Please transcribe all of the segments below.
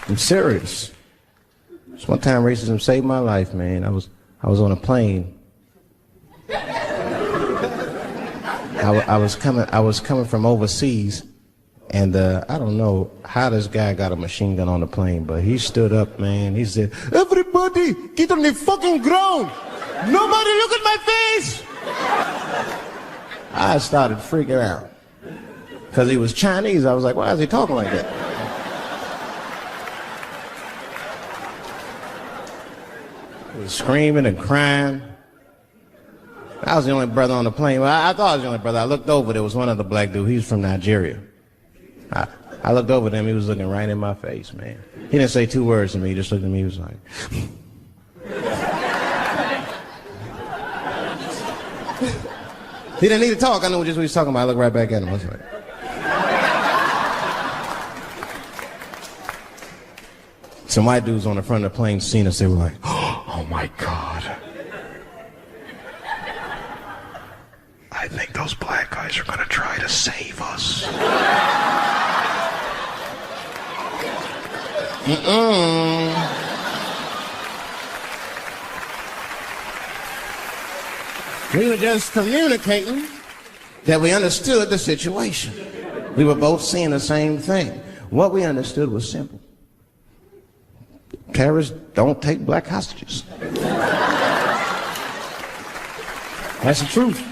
I'm serious. This one time racism saved my life, man. I was on a plane. I was coming from overseas, and I don't know how this guy got a machine gun on the plane, but he stood up, man. He said, "Everybody, get on the fucking ground! Nobody look at my face!" I started freaking out. Because he was Chinese, I was like, why is he talking like that? He was screaming and crying. I was the only brother on the plane. Well, I thought I was the only brother. I looked over, there was one other black dude. He was from Nigeria. I looked over at him, he was looking right in my face, man. He didn't say two words to me, he just looked at me, he was like... He didn't need to talk, I knew just what he was talking about. I looked right back at him, I was like... Some white dudes on the front of the plane seen us, they were like, "Oh my God. I think those black guys are gonna try to save us." We were just communicating that we understood the situation. We were both seeing the same thing. What we understood was simple. Terrorists don't take black hostages. That's the truth.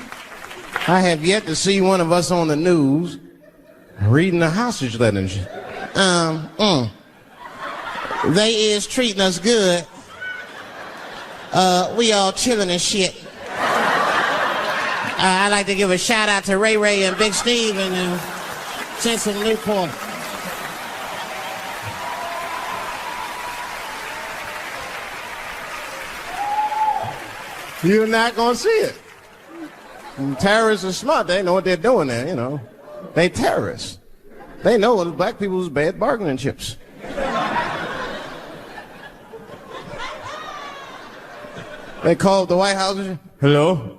I have yet to see one of us on the news reading a hostage letter and shit. They is treating us good. We all chilling and shit. I'd like to give a shout out to Ray Ray and Big Steve and Jensen Newport. You're not gonna see it. And terrorists are smart. They know what they're doing there, you know. They terrorists. They know what black people's bad bargaining chips. They called the White House and said, "Hello?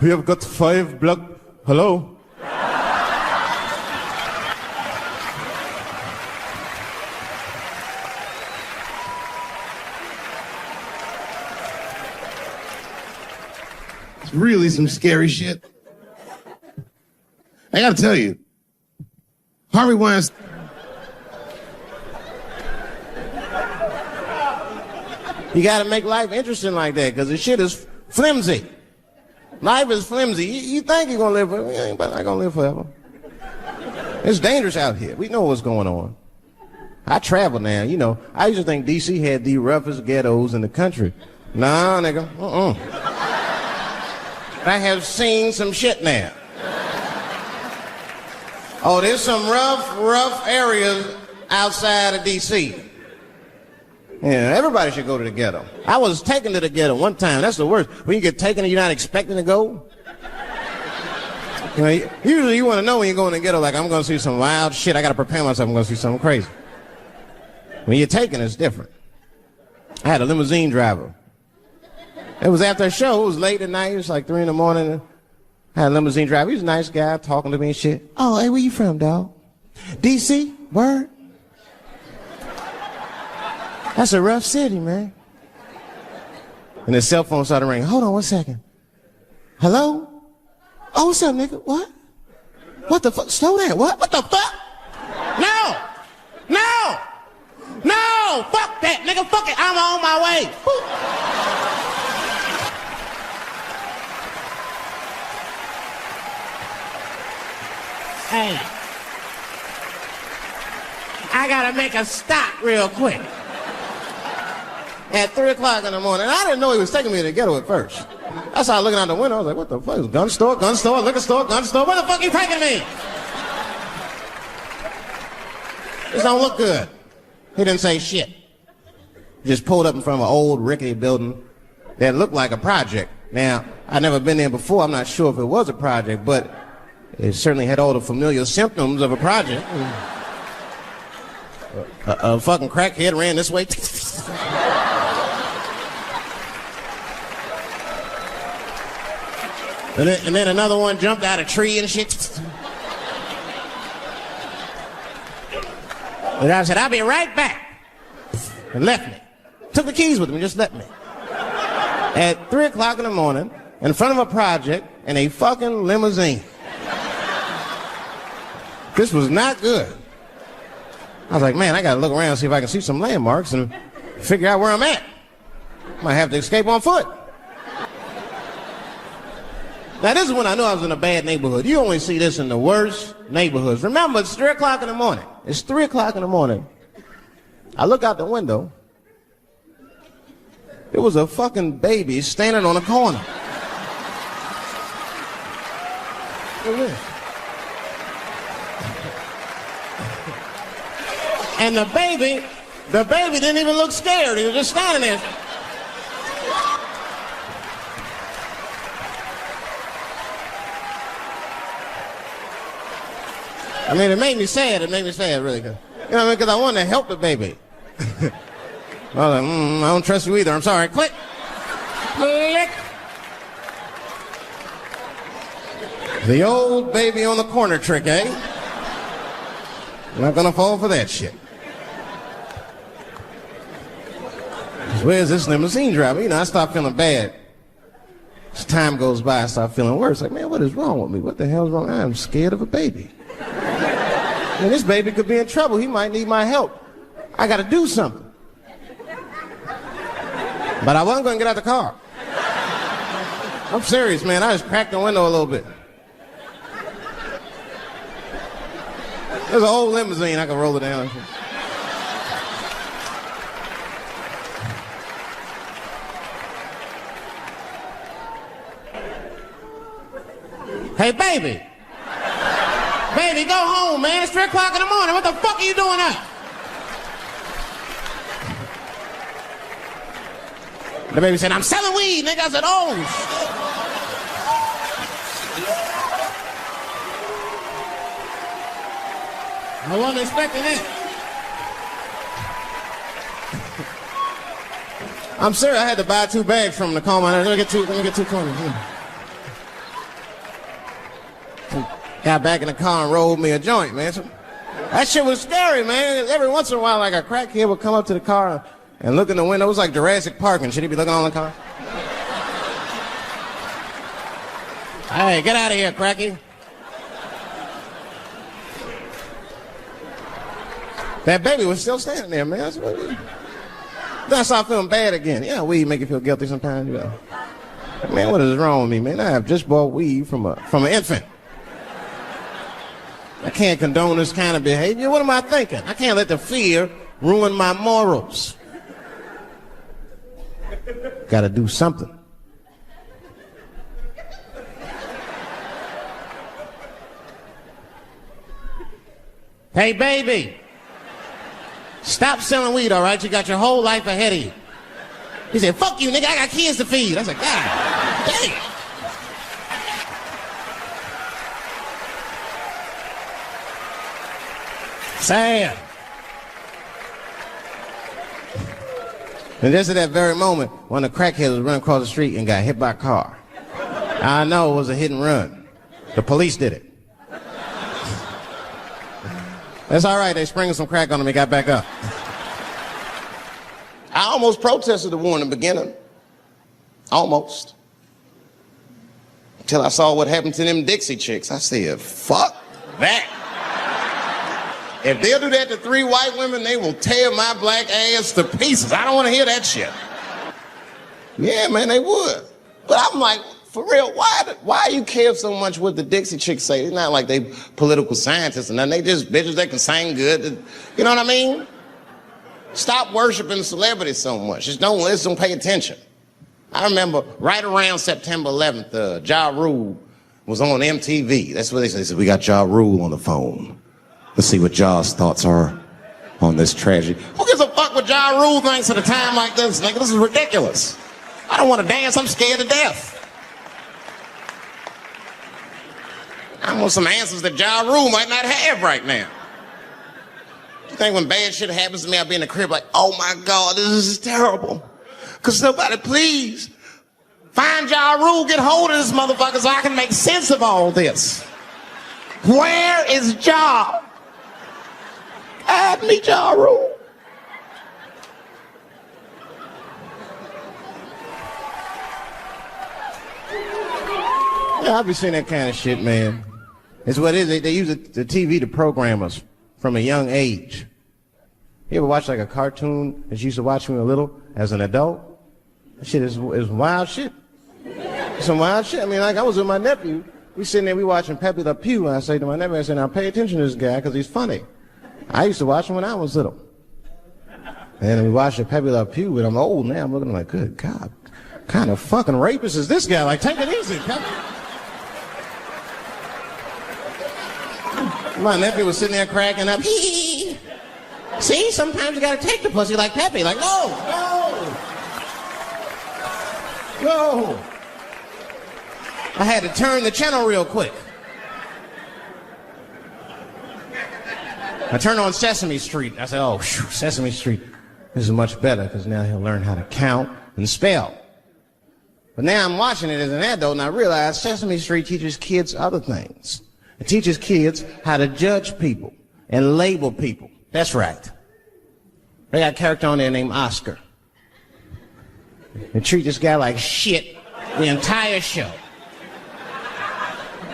We have got 5 black... Hello?" It's really some scary shit. I gotta tell you, Harvey Weinstein... You gotta make life interesting like that, because the shit is flimsy. Life is flimsy. You think you're gonna live forever, you ain't not gonna live forever. It's dangerous out here. We know what's going on. I travel now, you know. I used to think D.C. had the roughest ghettos in the country. Nah, nigga, I have seen some shit now. Oh, there's some rough areas outside of D.C. Yeah, everybody should go to the ghetto. I was taken to the ghetto one time. That's the worst. When you get taken and you're not expecting to go. You know, usually you want to know when you go in the ghetto, like, I'm going to see some wild shit. I got to prepare myself. I'm going to see something crazy. When you're taken, it's different. I had a limousine driver. It was after a show. It was late at night. It was like 3 in the morning. I had a limousine driver. He was a nice guy talking to me and shit. "Oh, hey, where you from, dog?" "D.C. Word?" "That's a rough city, man." And his cell phone started ringing. "Hold on 1 second. Hello? Oh, what's up, nigga? What? What the fuck? Slow down. What? What the fuck? No! No! No! Fuck that, nigga. Fuck it. I'm on my way. Woo. Hey. I gotta make a stop real quick. At 3 o'clock in the morning. I didn't know he was taking me to the ghetto at first. I started looking out the window. I was like, what the fuck? It's gun store, liquor store, gun store. Where the fuck are you taking me? This don't look good. He didn't say shit. He just pulled up in front of an old rickety building that looked like a project. Now, I'd never been there before. I'm not sure if it was a project, but it certainly had all the familiar symptoms of a project. A fucking crackhead ran this way. And then another one jumped out of a tree and shit. And I said, "I'll be right back." and left me. Took the keys with him and just left me. At 3 o'clock in the morning, in front of a project, in a fucking limousine. This was not good. I was like, man, I gotta look around and see if I can see some landmarks and figure out where I'm at. Might have to escape on foot. Now, this is when I knew I was in a bad neighborhood. You only see this in the worst neighborhoods. Remember, it's 3 o'clock in the morning. It's 3 o'clock in the morning. I look out the window. There was a fucking baby standing on a corner. And the baby didn't even look scared. He was just standing there. I mean, it made me sad. It made me sad, really. You know what I mean? Because I wanted to help the baby. I was like, I don't trust you either. I'm sorry. Click. Click. The old baby on the corner trick, eh? Not gonna fall for that shit. Where's this limousine driver? You know, I start feeling bad. As time goes by, I start feeling worse. Like, man, what is wrong with me? What the hell's wrong? I'm scared of a baby. And this baby could be in trouble. He might need my help. I gotta do something. But I wasn't gonna get out the car. I'm serious, man. I just cracked the window a little bit. There's an old limousine. I can roll it down. Hey, baby. Baby, go home, man. It's 3 o'clock in the morning. What the fuck are you doing up? The baby said, I'm selling weed, nigga. I said, oh, shit. I wasn't expecting it. I'm serious. I had to buy 2 bags from him to calm my nerves. Let me get two corners. Got back in the car and rolled me a joint, man. So, that shit was scary, man. Every once in a while, like a crackhead would come up to the car and look in the window. It was like Jurassic Park and shit. He'd be looking on the car. Hey, get out of here, cracky. That baby was still standing there, man. Then I started feeling bad again. Yeah, weed make you feel guilty sometimes, you know. Man, what is wrong with me, man? I have just bought weed from an infant. I can't condone this kind of behavior. What am I thinking? I can't let the fear ruin my morals. Gotta do something. Hey, baby. Stop selling weed, all right? You got your whole life ahead of you. He said, fuck you, nigga. I got kids to feed. I said, God damn. Sad. And just at that very moment, one of the crackheads was running across the street and got hit by a car. I know it was a hit and run. The police did it. That's all right. They sprinkled some crack on him and got back up. I almost protested the war in the beginning. Almost. Until I saw what happened to them Dixie chicks. I said, fuck that. If they'll do that to 3 white women, they will tear my black ass to pieces. I don't want to hear that shit. Yeah, man, they would. But I'm like, for real, why you care so much what the Dixie chicks say? It's not like they political scientists or nothing. They just bitches that can sing good. You know what I mean? Stop worshiping celebrities so much. Just don't listen, pay attention. I remember right around September 11th, Ja Rule was on MTV. That's what they said. They said, we got Ja Rule on the phone. Let's see what Ja's thoughts are on this tragedy. Who gives a fuck what Ja Rule thinks at a time like this, nigga? This is ridiculous. I don't want to dance. I'm scared to death. I want some answers that Ja Rule might not have right now. You think when bad shit happens to me, I'll be in the crib like, oh my God, this is terrible. Could somebody please find Ja Rule, get hold of this motherfucker so I can make sense of all this. Where is Ja? Add me Ja Rule. Yeah, I'll be seeing that kind of shit, man. It's what it is. They use the TV to program us from a young age. You ever watch like a cartoon that you used to watch when you were little as an adult? That shit is wild shit. Some wild shit. I mean, like I was with my nephew. We sitting there, we watching Pepe Le Pew, and I say to my nephew, I say, now pay attention to this guy because he's funny. I used to watch him when I was little. And we watched Pepe Le Pew, and I'm old now. I'm looking like, good God, what kind of fucking rapist is this guy? Like, take it easy, Pepe. My nephew was sitting there cracking up. See, sometimes you gotta take the pussy like Pepe. Like, no. I had to turn the channel real quick. I turned on Sesame Street. I said, oh, Sesame Street. This is much better because now he'll learn how to count and spell. But now I'm watching it as an adult and I realize Sesame Street teaches kids other things. It teaches kids how to judge people and label people. That's right. They got a character on there named Oscar. They treat this guy like shit the entire show.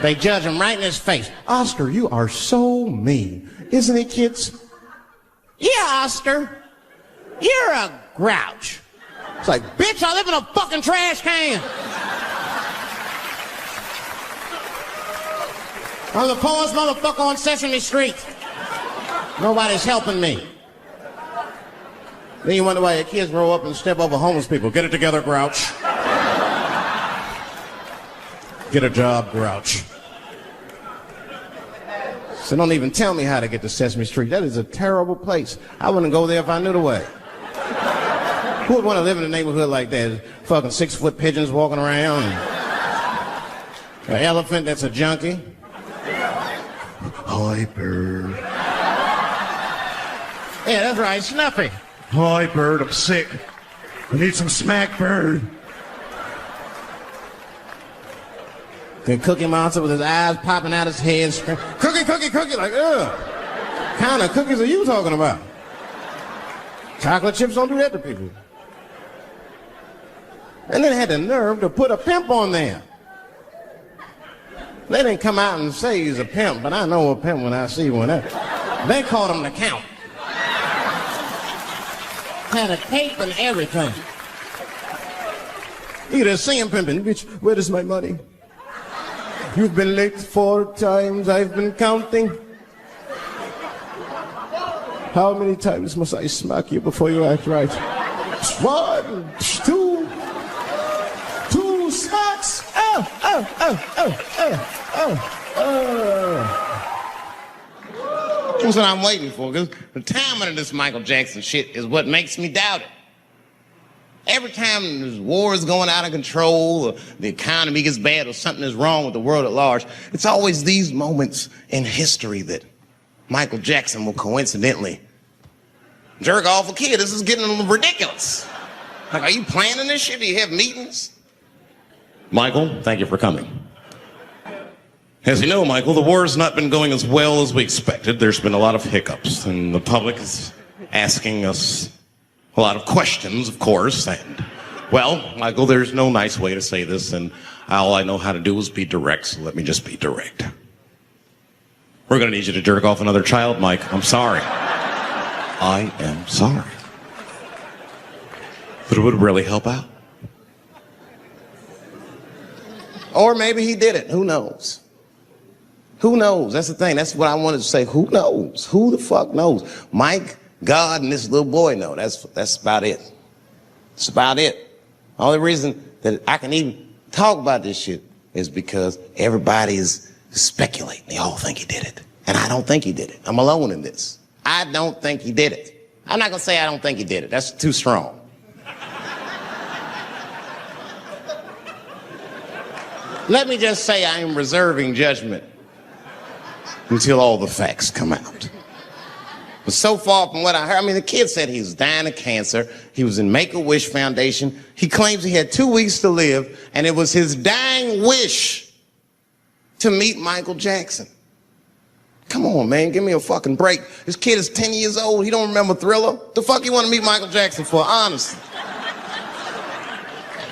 They judge him right in his face. Oscar, you are so mean. Isn't it, kids? Yeah, Oscar. You're a grouch. It's like, bitch, I live in a fucking trash can. I'm the poorest motherfucker on Sesame Street. Nobody's helping me. Then you wonder why your kids grow up and step over homeless people. Get it together, grouch. Get a job, grouch. So don't even tell me how to get to Sesame Street. That is a terrible place. I wouldn't go there if I knew the way. Who would want to live in a neighborhood like that? Fucking 6-foot pigeons walking around. An elephant that's a junkie. Hi, bird. Yeah, that's right, Snuffy. Hi, bird, I'm sick. I need some smack, bird. Then Cookie Monster with his eyes popping out his head, cookie, cookie, cookie, like, ugh. What kind of cookies are you talking about? Chocolate chips don't do that to people. And then had the nerve to put a pimp on there. They didn't come out and say he's a pimp, but I know a pimp when I see one. They called him the Count. Had a cape and everything. You just see him pimping. Bitch, where is my money? You've been late 4 times, I've been counting. How many times must I smack you before you act right? 1, 2 smacks. That's what I'm waiting for, because the timing of this Michael Jackson shit is what makes me doubt it. Every time this war is going out of control, or the economy gets bad, or something is wrong with the world at large, it's always these moments in history that Michael Jackson will coincidentally jerk off a kid. This is getting ridiculous. Like, are you planning this shit? Do you have meetings? Michael, thank you for coming. As you know, Michael, the war has not been going as well as we expected. There's been a lot of hiccups, and the public is asking us a lot of questions, of course, and, well, Michael, there's no nice way to say this, and all I know how to do is be direct, so let me just be direct. We're gonna need you to jerk off another child, Mike. I'm sorry. I am sorry. But it would really help out. Or maybe he did it. Who knows? Who knows? That's the thing. That's what I wanted to say. Who knows? Who the fuck knows? Mike, God, and this little boy know. That's about it. That's about it. The only reason that I can even talk about this shit is because everybody is speculating. They all think he did it. And I don't think he did it. I'm alone in this. I don't think he did it. I'm not going to say I don't think he did it. That's too strong. Let me just say I am reserving judgment until all the facts come out. But so far from what I heard, I mean, the kid said he was dying of cancer. He was in Make-A-Wish Foundation. He claims he had 2 weeks to live, and it was his dying wish to meet Michael Jackson. Come on, man, give me a fucking break. This kid is 10 years old. He don't remember Thriller. The fuck you want to meet Michael Jackson for, honestly?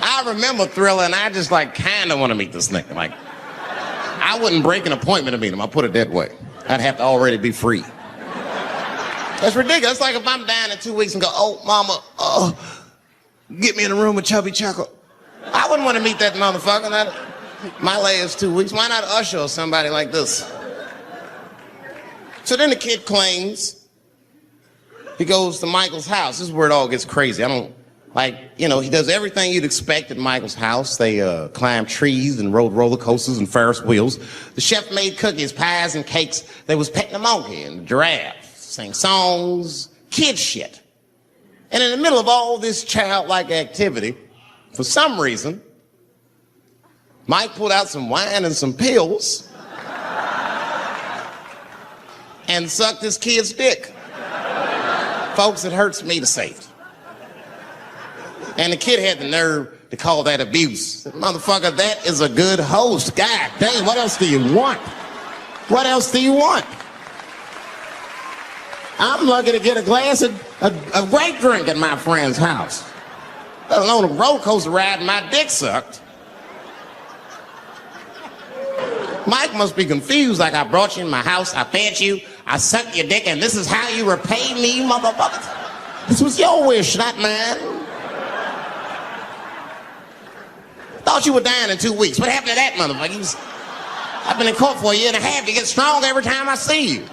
I remember Thriller, and I just, like, kind of want to meet this nigga. Like, I wouldn't break an appointment to meet him. I'll put it that way. I'd have to already be free. That's ridiculous. That's like if I'm dying in 2 weeks and go, oh, mama, get me in a room with Chubby Chuckle. I wouldn't want to meet that motherfucker. My last 2 weeks. Why not Usher or somebody like this? So then the kid claims he goes to Michael's house. This is where it all gets crazy. He does everything you'd expect at Michael's house. They climbed trees and rode roller coasters and Ferris wheels. The chef made cookies, pies, and cakes. They was petting a monkey and a giraffe, sang songs, kid shit. And in the middle of all this childlike activity, for some reason, Mike pulled out some wine and some pills and sucked his kid's dick. Folks, it hurts me to say it. And the kid had the nerve to call that abuse. Motherfucker, that is a good host. God dang, what else do you want? What else do you want? I'm lucky to get a glass of grape drink at my friend's house. Let alone a roller coaster ride and my dick sucked. Mike must be confused, like I brought you in my house, I fed you, I sucked your dick, and this is how you repay me, motherfucker. This was your wish, not mine. Thought you were dying in 2 weeks. What happened to that motherfucker? I've been in court for a year and a half. You get stronger every time I see you.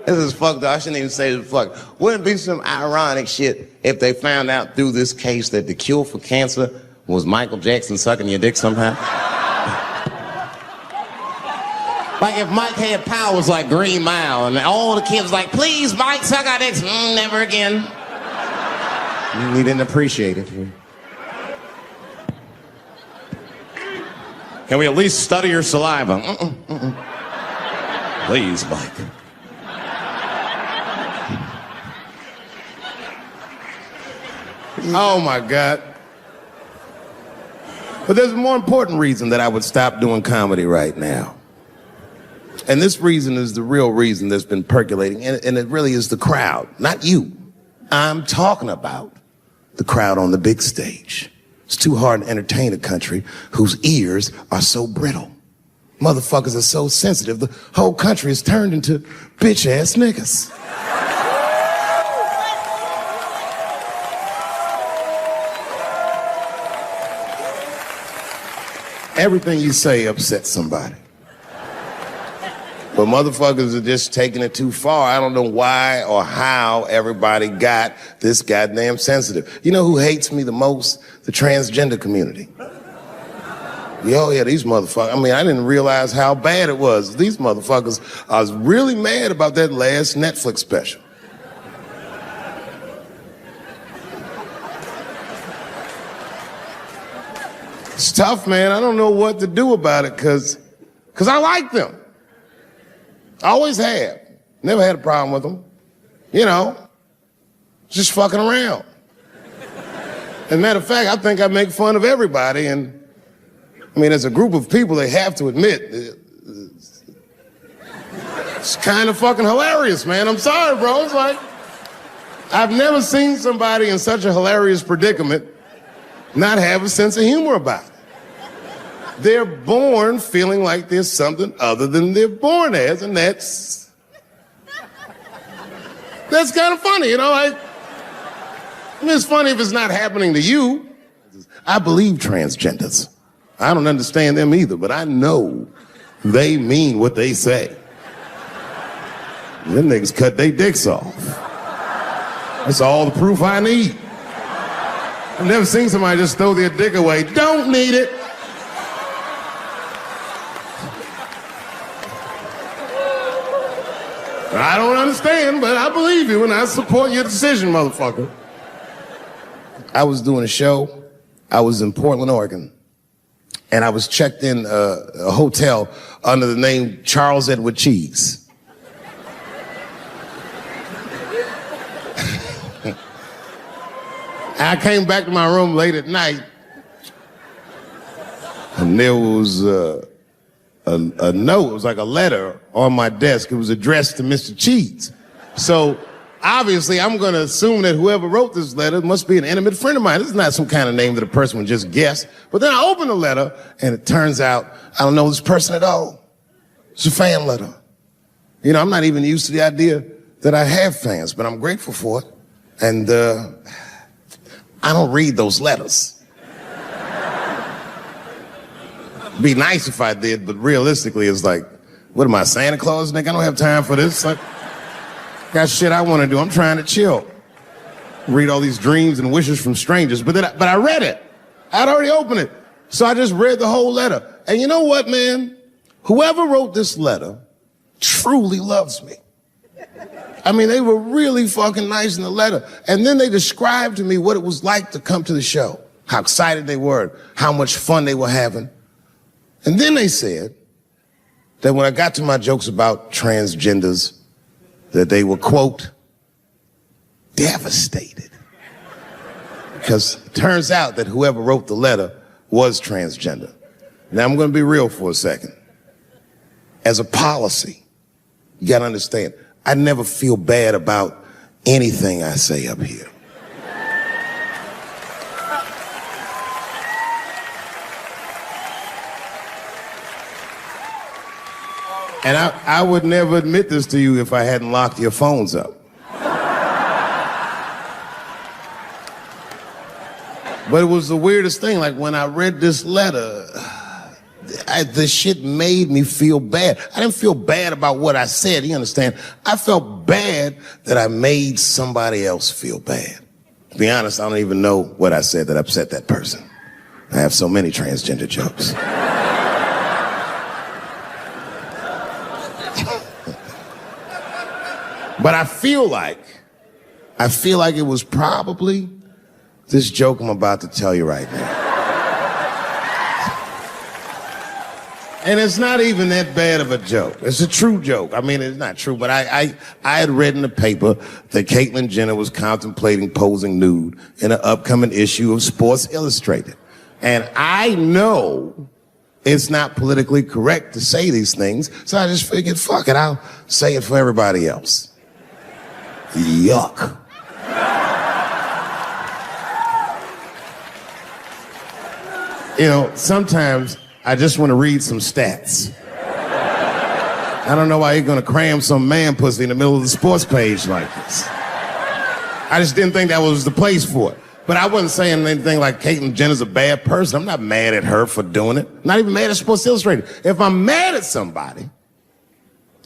This is fucked up. I shouldn't even say this fuck. Wouldn't it be some ironic shit if they found out through this case that the cure for cancer was Michael Jackson sucking your dick somehow? Like if Mike had powers like Green Mile and all the kids like, please, Mike, suck our dicks. Never again. He didn't appreciate it. Can we at least study your saliva? Please, Mike. Oh, my God. But there's a more important reason that I would stop doing comedy right now. And this reason is the real reason that's been percolating, and it really is the crowd, not you. I'm talking about the crowd on the big stage. It's too hard to entertain a country whose ears are so brittle. Motherfuckers are so sensitive, the whole country is turned into bitch-ass niggas. Everything you say upsets somebody. But motherfuckers are just taking it too far. I don't know why or how everybody got this goddamn sensitive. You know who hates me the most? The transgender community. Oh yeah, these motherfuckers. I mean, I didn't realize how bad it was. These motherfuckers, I was really mad about that last Netflix special. It's tough, man. I don't know what to do about it because I like them. I always have. Never had a problem with them. You know, just fucking around. As a matter of fact, I think I make fun of everybody. And I mean, as a group of people, they have to admit, it's kind of fucking hilarious, man. I'm sorry, bro. It's like, I've never seen somebody in such a hilarious predicament not have a sense of humor about it. They're born feeling like there's something other than they're born as, and that's kind of funny, you know? I mean, it's funny if it's not happening to you. I believe transgenders. I don't understand them either, but I know they mean what they say. Them niggas cut their dicks off. That's all the proof I need. I've never seen somebody just throw their dick away. Don't need it. I don't understand, but I believe you and I support your decision, motherfucker. I was doing a show. I was in Portland, Oregon. And I was checked in a hotel under the name Charles Edward Cheese. I came back to my room late at night, and there was a note. It was like a letter on my desk. It was addressed to Mr. Cheese. So obviously, I'm going to assume that whoever wrote this letter must be an intimate friend of mine. This is not some kind of name that a person would just guess. But then I open the letter, and it turns out I don't know this person at all. It's a fan letter. You know, I'm not even used to the idea that I have fans, but I'm grateful for it. And I don't read those letters. Be nice if I did, but realistically, it's like, what am I, Santa Claus, nigga? I don't have time for this. Like, got shit I want to do. I'm trying to chill. Read all these dreams and wishes from strangers. But I read it. I'd already opened it. So I just read the whole letter. And you know what, man? Whoever wrote this letter truly loves me. I mean, they were really fucking nice in the letter. And then they described to me what it was like to come to the show, how excited they were, how much fun they were having. And then they said that when I got to my jokes about transgenders, that they were, quote, devastated. Because it turns out that whoever wrote the letter was transgender. Now, I'm going to be real for a second. As a policy, you got to understand, I never feel bad about anything I say up here. And I would never admit this to you if I hadn't locked your phones up. But it was the weirdest thing. Like, when I read this letter, the shit made me feel bad. I didn't feel bad about what I said, you understand? I felt bad that I made somebody else feel bad. To be honest, I don't even know what I said that upset that person. I have so many transgender jokes. But I feel like it was probably this joke I'm about to tell you right now. And it's not even that bad of a joke. It's a true joke. I mean, it's not true, but I had read in the paper that Caitlyn Jenner was contemplating posing nude in an upcoming issue of Sports Illustrated. And I know it's not politically correct to say these things, so I just figured, fuck it, I'll say it for everybody else. Yuck. You know, sometimes I just want to read some stats. I don't know why you're going to cram some man pussy in the middle of the sports page like this. I just didn't think that was the place for it. But I wasn't saying anything like Caitlyn Jenner's a bad person. I'm not mad at her for doing it. I'm not even mad at Sports Illustrated. If I'm mad at somebody,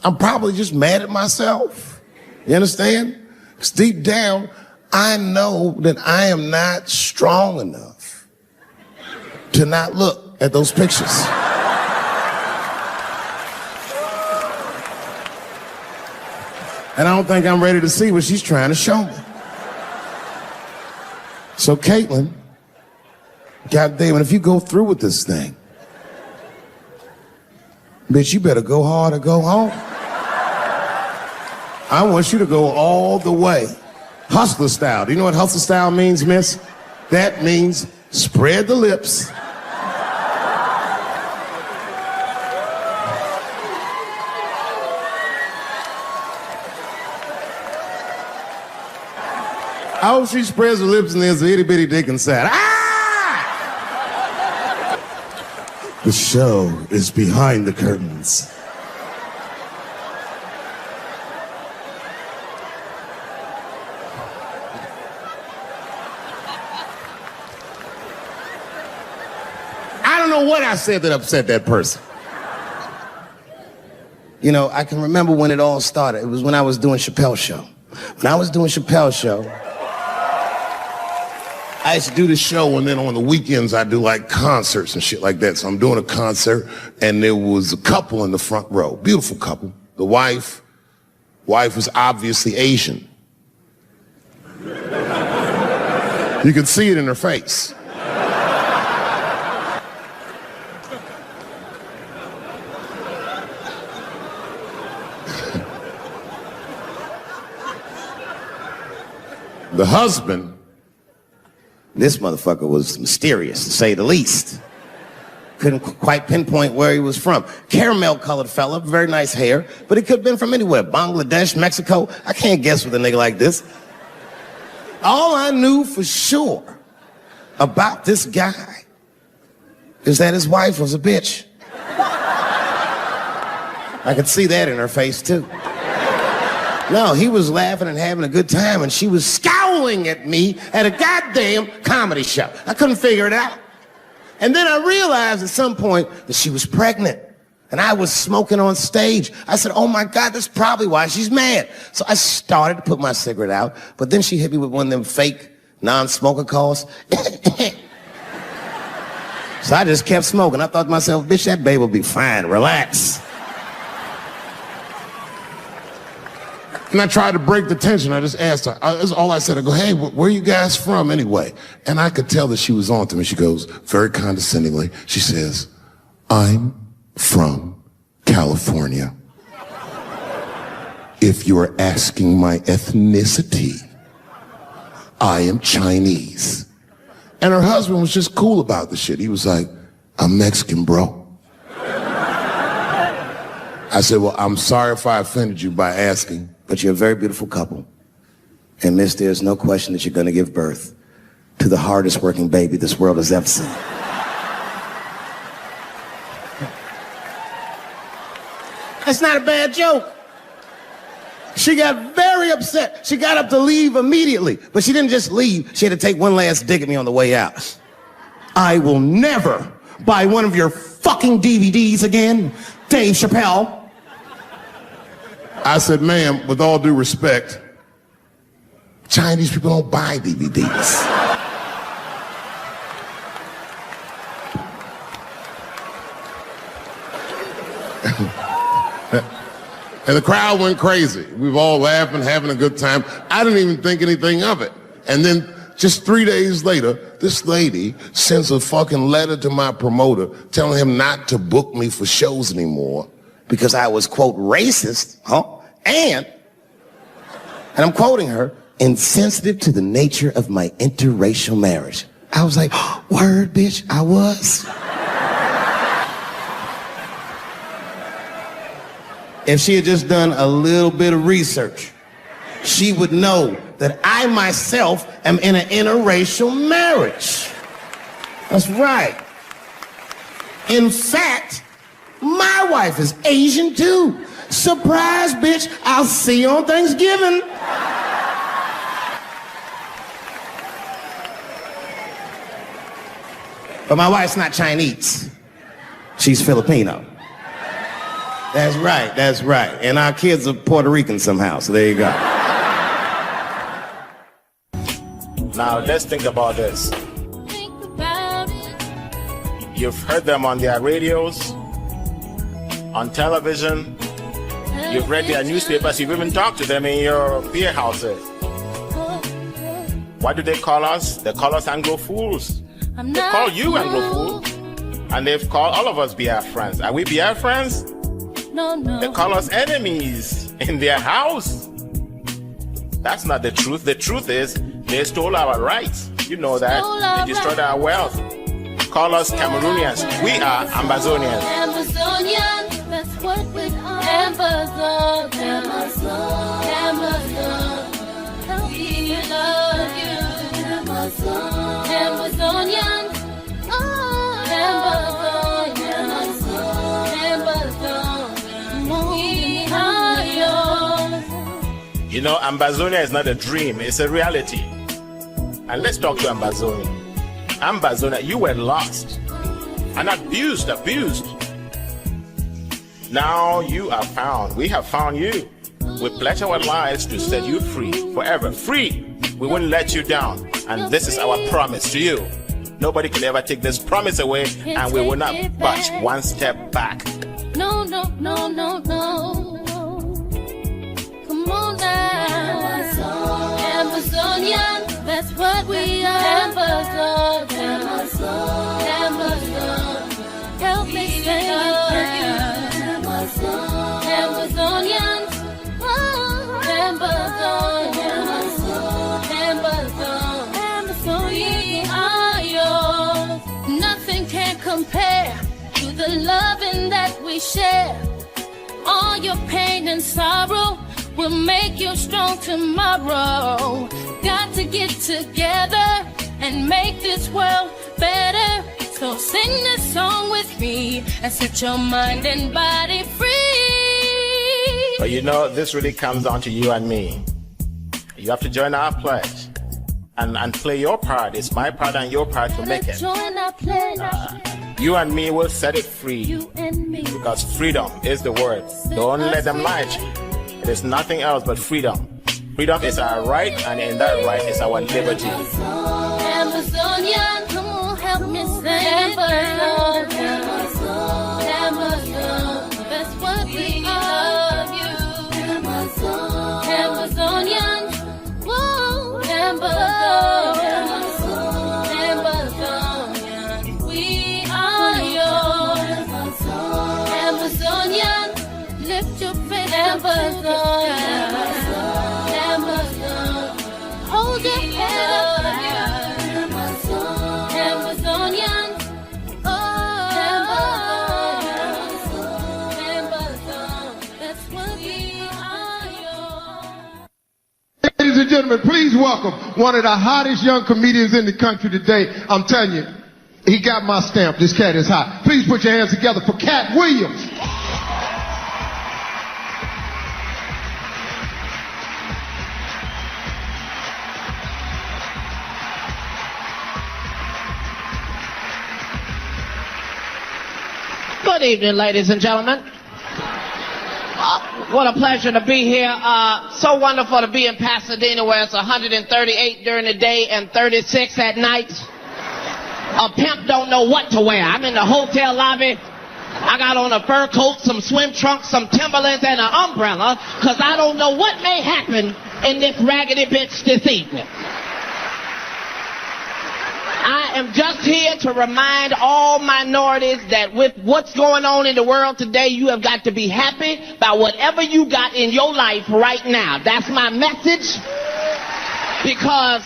I'm probably just mad at myself. You understand? Because deep down, I know that I am not strong enough to not look at those pictures. And I don't think I'm ready to see what she's trying to show me. So Caitlyn, goddamn it, if you go through with this thing, bitch, you better go hard or go home. I want you to go all the way. Hustler style. Do you know what hustler style means, miss? That means spread the lips. I hope she spreads her lips and there's an itty bitty dick inside. Ah! The show is behind the curtains. I don't know what I said that upset that person. You know, I can remember when it all started. It was when I was doing Chappelle's show. When I was doing Chappelle's show, I used to do the show, and then on the weekends I do like concerts and shit like that. So I'm doing a concert, and there was a couple in the front row, beautiful couple. The wife was obviously Asian. You could see it in her face. The husband, this motherfucker was mysterious, to say the least. Couldn't quite pinpoint where he was from. Caramel-colored fella, very nice hair, but he could have been from anywhere. Bangladesh, Mexico. I can't guess with a nigga like this. All I knew for sure about this guy is that his wife was a bitch. I could see that in her face, too. No, he was laughing and having a good time, and she was scowling at me at a goddamn comedy show. I couldn't figure it out. And then I realized at some point that she was pregnant, and I was smoking on stage. I said, oh my God, that's probably why she's mad. So I started to put my cigarette out, but then she hit me with one of them fake non-smoker calls. So I just kept smoking. I thought to myself, bitch, that baby will be fine, relax. And I tried to break the tension. I just asked her. That's all I said. I go, hey, where are you guys from anyway? And I could tell that she was on to me. She goes, very condescendingly, she says, I'm from California. If you're asking my ethnicity, I am Chinese. And her husband was just cool about the shit. He was like, I'm Mexican, bro. I said, well, I'm sorry if I offended you by asking, but you're a very beautiful couple. And miss, there's no question that you're going to give birth to the hardest working baby this world has ever seen. That's not a bad joke. She got very upset. She got up to leave immediately, but she didn't just leave. She had to take one last dig at me on the way out. I will never buy one of your fucking DVDs again, Dave Chappelle. I said, ma'am, with all due respect, Chinese people don't buy DVDs. And the crowd went crazy. We were all laughing, having a good time. I didn't even think anything of it. And then just 3 days later, this lady sends a fucking letter to my promoter telling him not to book me for shows anymore because I was, quote, racist, and I'm quoting her, insensitive to the nature of my interracial marriage. I was like, word, bitch, I was. If she had just done a little bit of research, she would know that I myself am in an interracial marriage. That's right. In fact, my wife is Asian too. Surprise, bitch, I'll see you on Thanksgiving. But my wife's not Chinese. She's Filipino. That's right, that's right. And our kids are Puerto Rican somehow, so there you go. Now, let's think about this. You've heard them on their radios, on television, you've read their newspapers, you've even talked to them in your beer houses. What do they call us? They call us Anglo fools. They call you Anglo fool. And they've called all of us Biafrans. Are we Biafrans? No. They call us enemies in their house. That's not the truth. The truth is they stole our rights. You know that. They destroyed our wealth. Call us Cameroonians. We are Ambazonians. Ambazonians, that's what we are. Amazon. Help me love you. Amazonians. You know, Ambazonia is not a dream, it's a reality. And let's talk to Ambazonia. Ambazonia, you were lost and abused. Now you are found. We have found you. We pledge our lives to set you free, forever free. We won't let you down. And this is our promise to you. Nobody can ever take this promise away, and we will not budge one step back. No. Come on now. Amazonian, that's what we are. Amazon. Help me say you. Amazonians. Amazon. We are yours. Nothing can compare the loving that we share. All your pain and sorrow will make you strong tomorrow. Got to get together and make this world better. So sing this song with me and set your mind and body free. But you know, this really comes down to you and me. You have to join our pledge and play your part. It's my part and your part to make it. Join our pledge. You and me will set it free. You and me. Because freedom is the word. Don't let them lie to you. It is nothing else but freedom. Freedom is our right, and in that right is our liberty. Amazonian, come on, help me sing. Amazonian, that's what we love you. Amazonian, whoa, Amazonian, we are yours. Amazonian, lift your face, Amazonian, hold your head up. Amazonian, oh, Amazon, that's what we are yours. Ladies and gentlemen, please welcome one of the hottest young comedians in the country today. I'm telling you, he got my stamp. This cat is hot. Please put your hands together for Cat Williams. Good evening, ladies and gentlemen. What a pleasure to be here. So wonderful to be in Pasadena, where it's 138 during the day and 36 at night. A pimp don't know what to wear. I'm in the hotel lobby. I got on a fur coat, some swim trunks, some Timberlands, and an umbrella, because I don't know what may happen in this raggedy bitch this evening. I am just here to remind all minorities that with what's going on in the world today, you have got to be happy about whatever you got in your life right now. That's my message. Because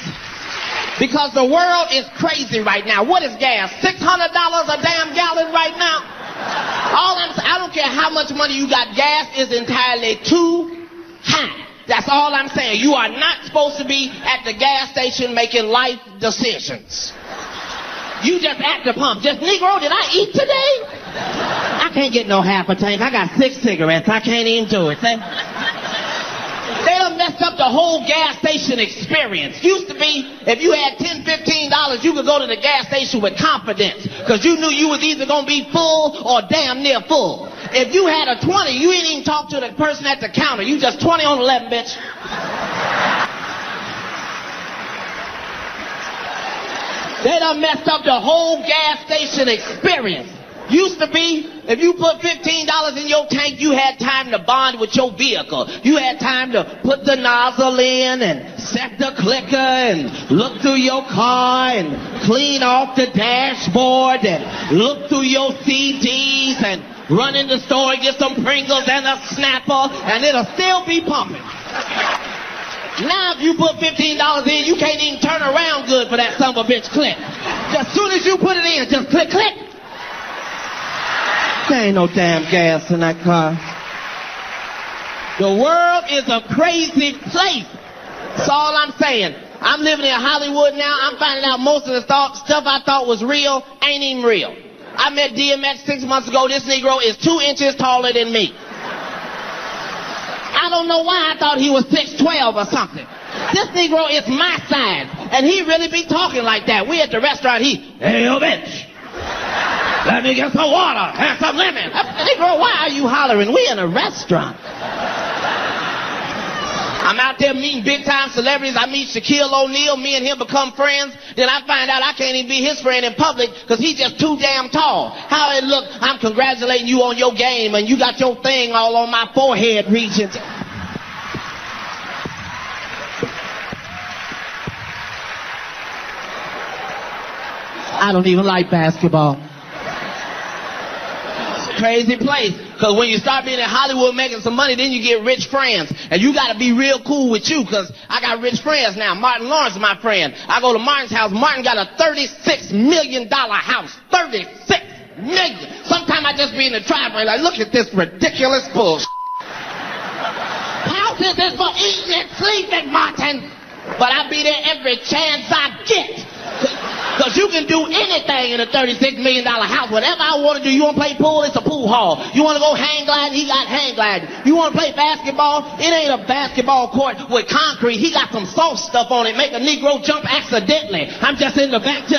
the world is crazy right now. What is gas? $600 a damn gallon right now? I don't care how much money you got, gas is entirely too high. That's all I'm saying. You are not supposed to be at the gas station making life decisions. You just at the pump. Just, Negro, did I eat today? I can't get no half a tank. I got 6 cigarettes. I can't even do it. They done messed up the whole gas station experience. Used to be, if you had $10, $15, you could go to the gas station with confidence, because you knew you was either going to be full or damn near full. If you had a 20, you ain't even talk to the person at the counter. You just 20 on 11, bitch. They done messed up the whole gas station experience. Used to be, if you put $15 in your tank, you had time to bond with your vehicle. You had time to put the nozzle in and set the clicker and look through your car and clean off the dashboard and look through your CDs and run in the store and get some Pringles and a Snapper, and it'll still be pumping. Now if you put $15 in, you can't even turn around good for that son of a bitch click. As soon as you put it in, just click, click. There ain't no damn gas in that car. The world is a crazy place. That's all I'm saying. I'm living in Hollywood now. I'm finding out most of the stuff I thought was real ain't even real. I met DMX 6 months ago. This Negro is 2 inches taller than me. I don't know why I thought he was 6'12" or something. This Negro is my size, and he really be talking like that. We at the restaurant, hey, yo, bitch, let me get some water and some lemon. Negro, why are you hollering? We in a restaurant. I'm out there meeting big-time celebrities. I meet Shaquille O'Neal. Me and him become friends. Then I find out I can't even be his friend in public because he's just too damn tall. How it look, I'm congratulating you on your game, and you got your thing all on my forehead region. I don't even like basketball. It's a crazy place. Because when you start being in Hollywood making some money, then you get rich friends. And you got to be real cool with you, because I got rich friends now. Martin Lawrence is my friend. I go to Martin's house. Martin got a $36 million house. $36 million. Sometimes I just be in the driveway like, look at this ridiculous bullshit. House is this for eating and sleeping, Martin. But I be there every chance I get. Because you can do anything in a $36 million house. Whatever I want to do. You want to play pool? It's a pool hall. You want to go hang gliding? He got hang gliding. You want to play basketball? It ain't a basketball court with concrete. He got some soft stuff on it. Make a Negro jump accidentally. I'm just in the back.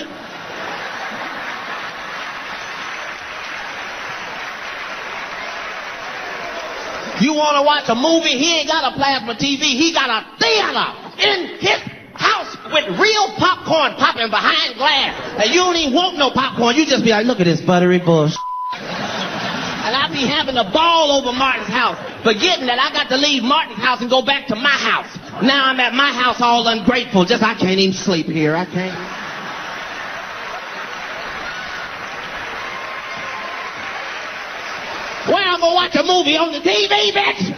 You want to watch a movie? He ain't got a plasma TV. He got a theater in his house with real popcorn popping behind glass. And you don't even want no popcorn. You just be like, look at this buttery bullshit. And I be having a ball over Martin's house, forgetting that I got to leave Martin's house and go back to my house. Now I'm at my house all ungrateful. Just I can't even sleep here. I can't. Where I'm gonna watch a movie on the TV, bitch?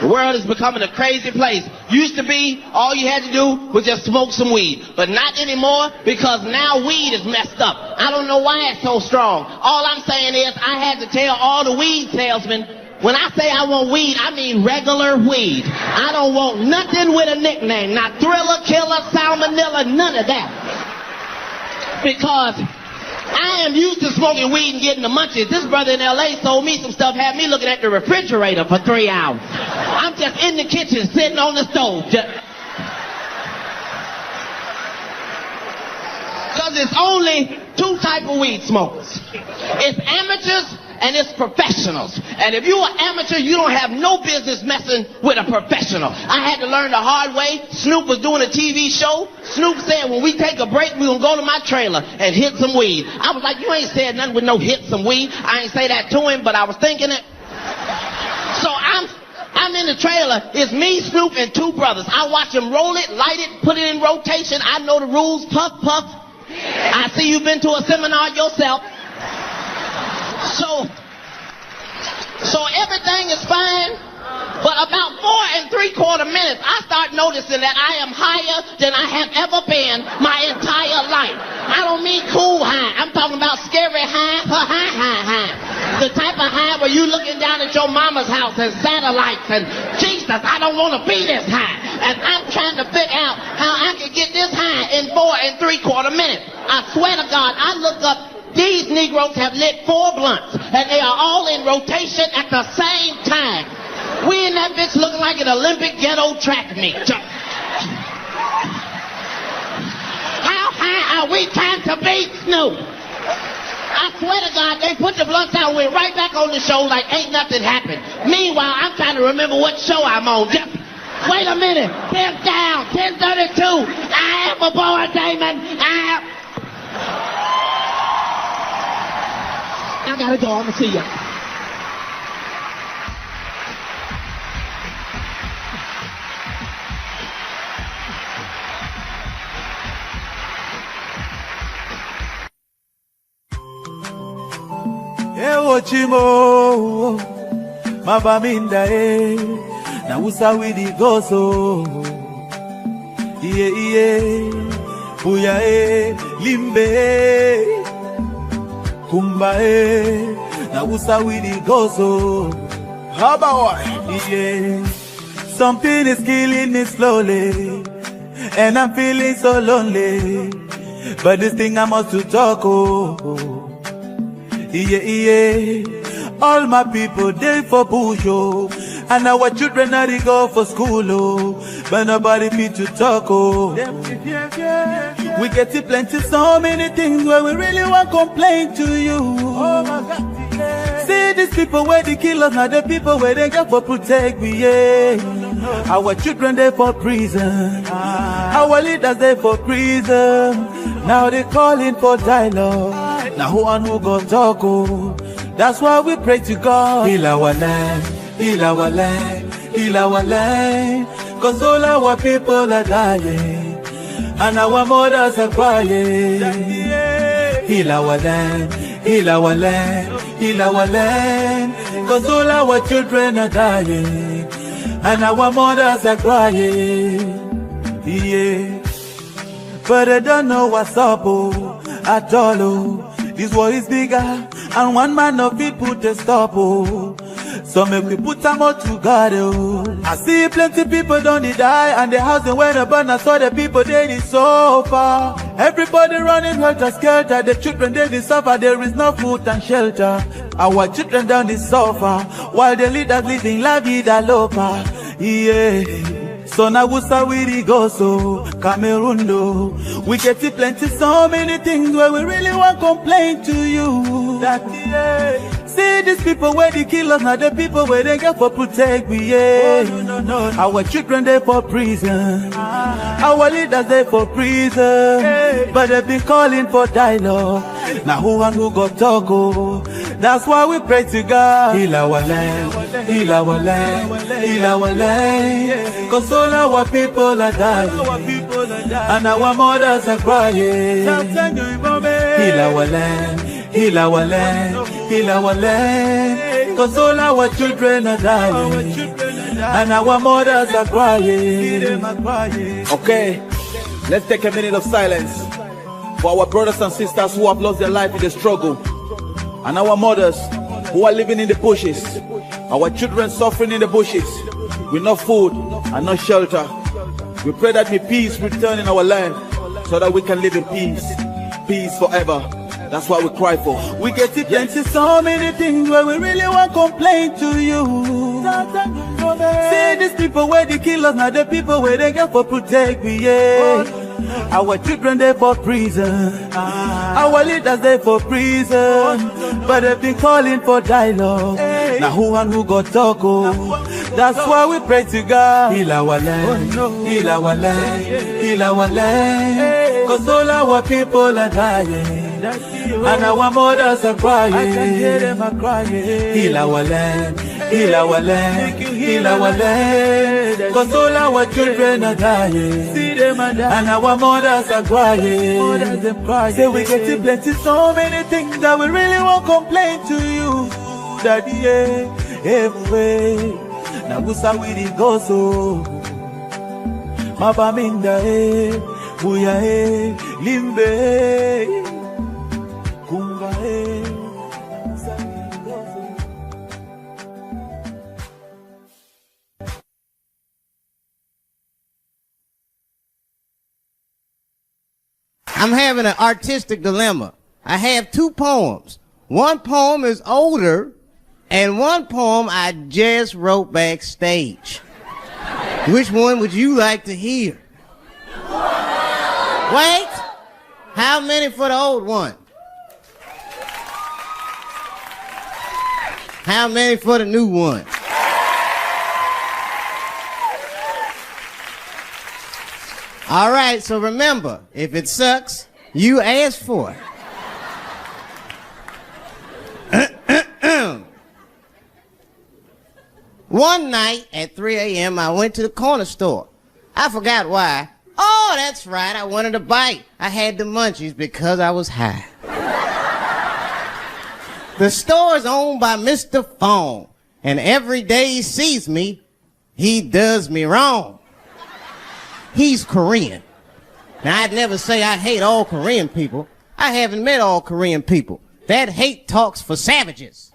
The world is becoming a crazy place. Used to be, all you had to do was just smoke some weed. But not anymore, because now weed is messed up. I don't know why it's so strong. All I'm saying is, I had to tell all the weed salesmen, when I say I want weed, I mean regular weed. I don't want nothing with a nickname. Not Thriller, Killer, Salmonella, none of that. Because I am used to smoking weed and getting the munchies. This brother in L.A. sold me some stuff, had me looking at the refrigerator for 3 hours. I'm just in the kitchen, sitting on the stove. Because it's only two type of weed smokers. It's amateurs and it's professionals. And if you're an amateur, you don't have no business messing with a professional. I had to learn the hard way. Snoop was doing a TV show. Snoop said, when we take a break, we're going to go to my trailer and hit some weed. I was like, you ain't said nothing with no hit some weed. I ain't say that to him, but I was thinking it. So I'm in the trailer. It's me, Snoop, and two brothers. I watch them roll it, light it, put it in rotation. I know the rules. Puff, puff. I see you've been to a seminar yourself. So everything is fine, but about 4 3/4 minutes, I start noticing that I am higher than I have ever been my entire life. I don't mean cool high. I'm talking about scary high, high. The type of high where you looking down at your mama's house and satellites and Jesus, I don't want to be this high. And I'm trying to figure out how I can get this high in 4 3/4 minutes. I swear to God, I look up. These Negroes have lit 4 blunts, and they are all in rotation at the same time. We in that bitch looking like an Olympic ghetto track meet. How high are we trying to beat Snoop? I swear to God, they put the blunts out, went right back on the show like ain't nothing happened. Meanwhile, I'm trying to remember what show I'm on. Just wait a minute. 10 down, 10:32. I am a boy, Damon. I gotta go. I'm gonna see ya. Ewo chimo, mabaminda na usa widi goso. Iye, buya limbe. Kumbae, na usa widi gozo. Habawa, yeah. Something is killing me slowly, and I'm feeling so lonely. But this thing I must to talk, yeah. All my people, they for push, and our children are they go for school, but nobody fit to talk, We get to plenty, so many things where we really want to complain to you. Oh my God, yeah. See these people where they kill us, not the people where they got for protect me, yeah. Our children they for prison, our leaders they for prison. Now they calling for dialogue. Now who and who go talk, That's why we pray to God. Heal our land, heal our land, heal our land. Cause all our people are dying, and our mothers are crying. Heal our land, heal our land, heal our land. Cause all our children are dying, and our mothers are crying. Yeah. But I don't know what's up, at all, This war is bigger, and one man no fit put a stop, oh. So make we put them all together, oh. I see plenty people don't die, and the house they went up, and I saw the people they did suffer. Everybody running helter skelter, the children they did suffer, there is no food and shelter. Our children down the suffer, while the leaders living la vida loca, yeah. So now we start with the go so Cameroon though. We get to plenty so many things where we really want complain to you. That yeah. See these people where they kill us, not the people where they get for protect we, yeah. Oh, no. Our children they for prison, our leaders they for prison, hey. But they been calling for dialogue. Now who and who got talk, oh. That's why we pray to God. Heal our land, heal our land, heal our land. Cause all our people are dying, and our mothers are crying. Heal our land, heal our land, heal our land. Cause all our children are dying, and our mothers are crying. Okay, let's take a minute of silence for our brothers and sisters who have lost their life in the struggle, and our mothers who are living in the bushes, our children suffering in the bushes with no food and no shelter. We pray that may peace return in our land so that we can live in peace, peace forever. That's what we cry for. We get to plenty so many things where we really want complain to you. See these people where they kill us, not the people where they get for protect we, yeah. Our children they for prison, our leaders they for prison, but they've been calling for dialogue. Now who and who got talk, oh. That's why we pray to God. Heal our land, heal our land, heal our land. Cause all our people are dying, and our mothers are crying. I can hear them are crying. Heal our land, heal our land, heal our land. Cause all our children are dying, see them are dying, and our mothers are crying. Say we get to plenty so many things that we really won't complain to you. Daddy, yeah, everywhere. Now we start with the go so. Mapa minda buya limbe kunga I'm having an artistic dilemma. I have two poems. One poem is older, and one poem I just wrote backstage. Which one would you like to hear? Wait! How many for the old one? How many for the new one? All right, so remember, if it sucks, you ask for it. One night at 3 a.m., I went to the corner store. I forgot why. Oh, that's right, I wanted a bite. I had the munchies because I was high. The store is owned by Mr. Fong, and every day he sees me, he does me wrong. He's Korean. Now, I'd never say I hate all Korean people. I haven't met all Korean people. That hate talks for savages.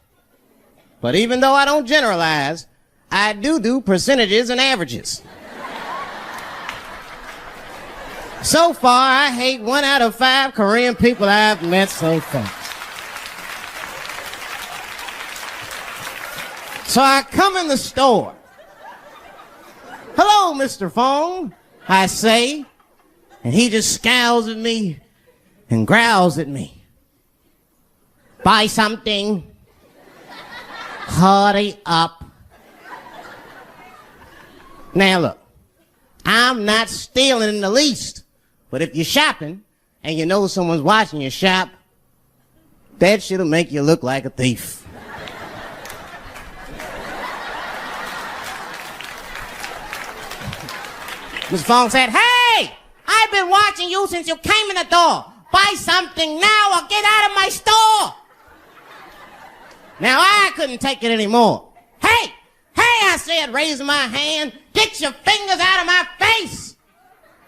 But even though I don't generalize, I do percentages and averages. So far, I hate 1 out of 5 Korean people I've met so far. So I come in the store. Hello, Mr. Fong, I say, and he just scowls at me and growls at me. Buy something. Hurry up. Now look, I'm not stealing in the least, but if you're shopping and you know someone's watching you shop, that shit'll make you look like a thief. Ms. Fong said, hey, I've been watching you since you came in the door. Buy something now or get out of my store. Now I couldn't take it anymore. Hey, I said, raising my hand, get your fingers out of my face,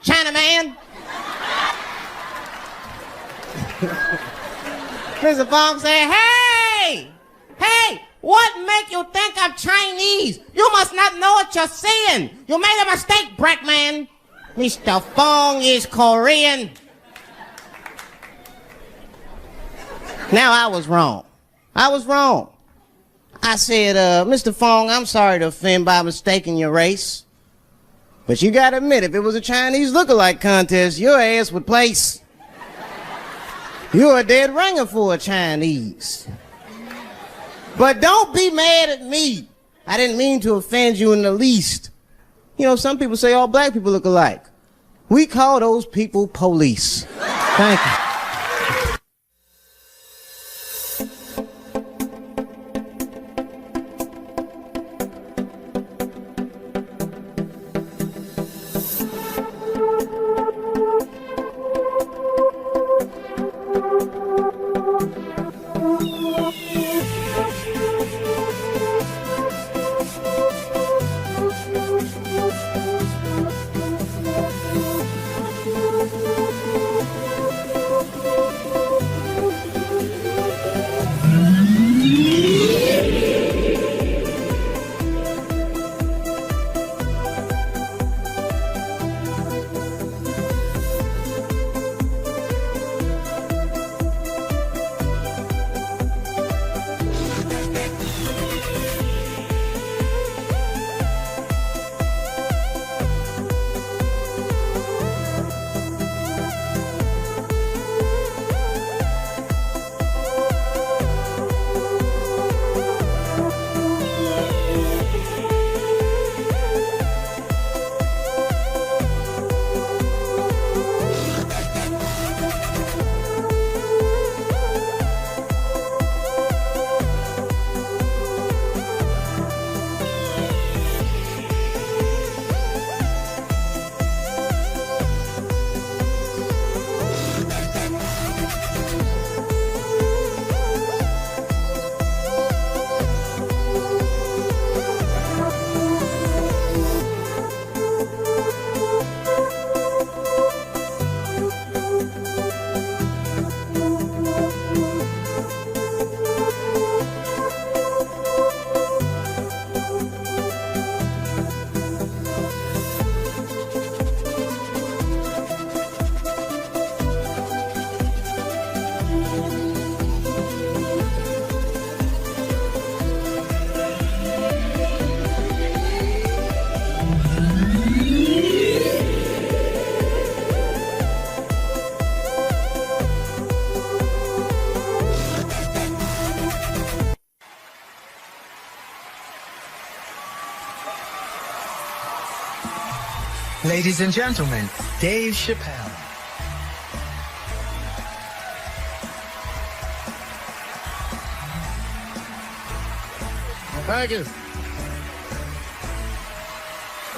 Chinaman. Mr. Fong said, hey, what make you think I'm Chinese? You must not know what you're saying. You made a mistake, black man. Mr. Fong is Korean. Now I was wrong. I said, Mr. Fong, I'm sorry to offend by mistaking your race. But you gotta admit, if it was a Chinese look-alike contest, your ass would place. You're a dead ringer for a Chinese. But don't be mad at me. I didn't mean to offend you in the least. You know, some people say all black people look alike. We call those people police. Thank you. Ladies and gentlemen, Dave Chappelle. Thank you.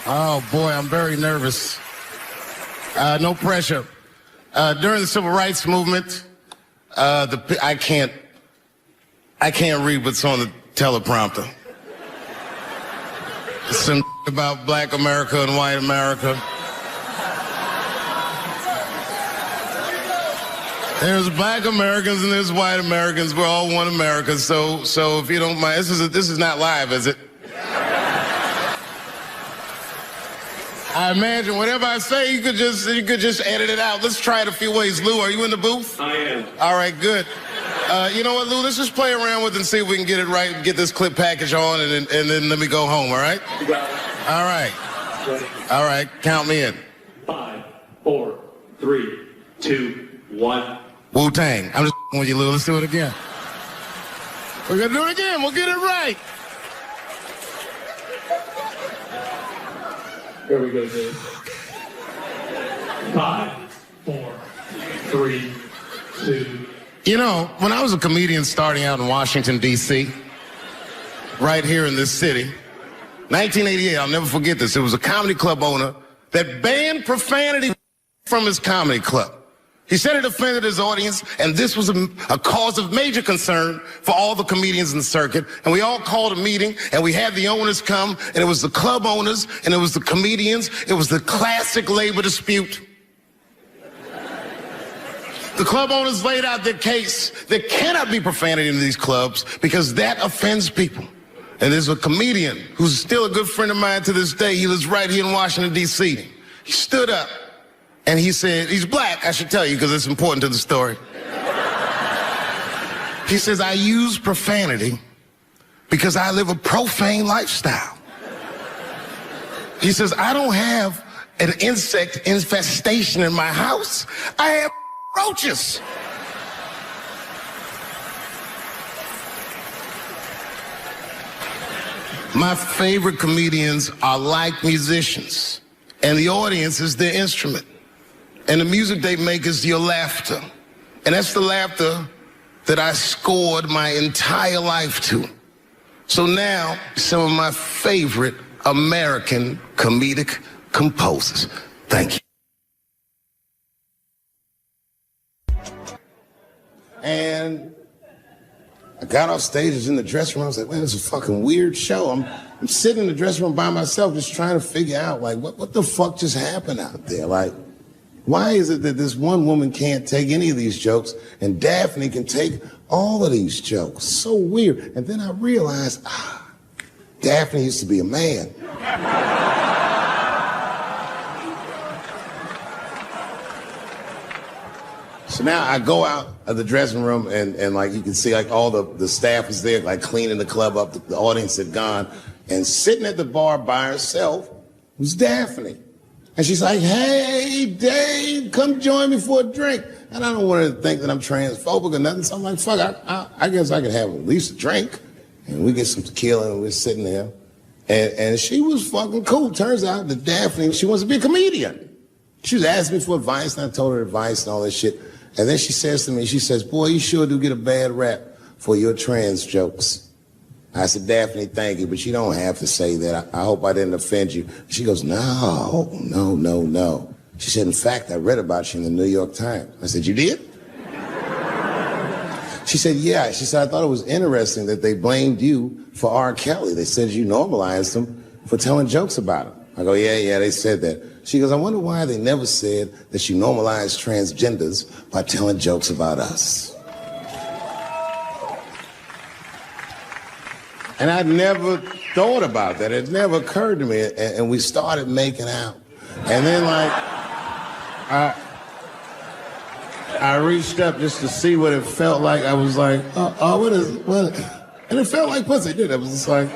Oh boy, I'm very nervous. No pressure. During the civil rights movement, I can't read what's on the teleprompter. Some about black America and white America. There's black Americans and there's white Americans. We're all one America. So if you don't mind, this is not live, is it? I imagine whatever I say, you could just edit it out. Let's try it a few ways. Lou, are you in the booth? I am. All right, good. You know what, Lou? Let's just play around with it and see if we can get it right and get this clip package on, and then let me go home. All right? You got it. All right. Ready. All right. Count me in. 5, 4, 3, 2, 1. Wu-Tang. I'm just with you, Lou. Let's do it again. We're gonna do it again. We'll get it right. Here we go, Dave. 5, 4, 3, 2. You know, when I was a comedian starting out in Washington, D.C., right here in this city, 1988, I'll never forget this. It was a comedy club owner that banned profanity from his comedy club. He said it offended his audience, and this was a cause of major concern for all the comedians in the circuit. And we all called a meeting, and we had the owners come, and it was the club owners, and it was the comedians. It was the classic labor dispute. The club owners laid out their case. There cannot be profanity in these clubs because that offends people. And there's a comedian who's still a good friend of mine to this day. He lives right here in Washington, D.C. He stood up and he said, he's black, I should tell you because it's important to the story. He says, I use profanity because I live a profane lifestyle. He says, I don't have an insect infestation in my house. I have roaches. My favorite comedians are like musicians, and the audience is their instrument. And the music they make is your laughter. And that's the laughter that I scored my entire life to. So now, some of my favorite American comedic composers. Thank you. And I got off stage, I was in the dressing room, I was like, man, this is a fucking weird show. I'm sitting in the dressing room by myself just trying to figure out, like, what the fuck just happened out there? Like, why is it that this one woman can't take any of these jokes and Daphne can take all of these jokes? So weird. And then I realized, Daphne used to be a man. So now I go out of the dressing room and like you can see like all the staff is there like cleaning the club up. The audience had gone. And sitting at the bar by herself was Daphne. And she's like, hey, Dave, come join me for a drink. And I don't want her to think that I'm transphobic or nothing. So I'm like, fuck, I guess I could have at least a drink. And we get some tequila and we're sitting there. And she was fucking cool. Turns out that Daphne, she wants to be a comedian. She was asking me for advice and I told her advice and all that shit. And then she says to me, she says, boy, you sure do get a bad rap for your trans jokes. I said, Daphne, thank you, but you don't have to say that. I hope I didn't offend you. She goes, no. She said, in fact, I read about you in the New York Times. I said, you did? She said, yeah. She said, I thought it was interesting that they blamed you for R. Kelly. They said you normalized him for telling jokes about him. I go, yeah, they said that. She goes, I wonder why they never said that you normalized transgenders by telling jokes about us. And I'd never thought about that. It never occurred to me. And we started making out. And then, like, I reached up just to see what it felt like. I was like, what? And it felt like pussy, didn't it? It was just like,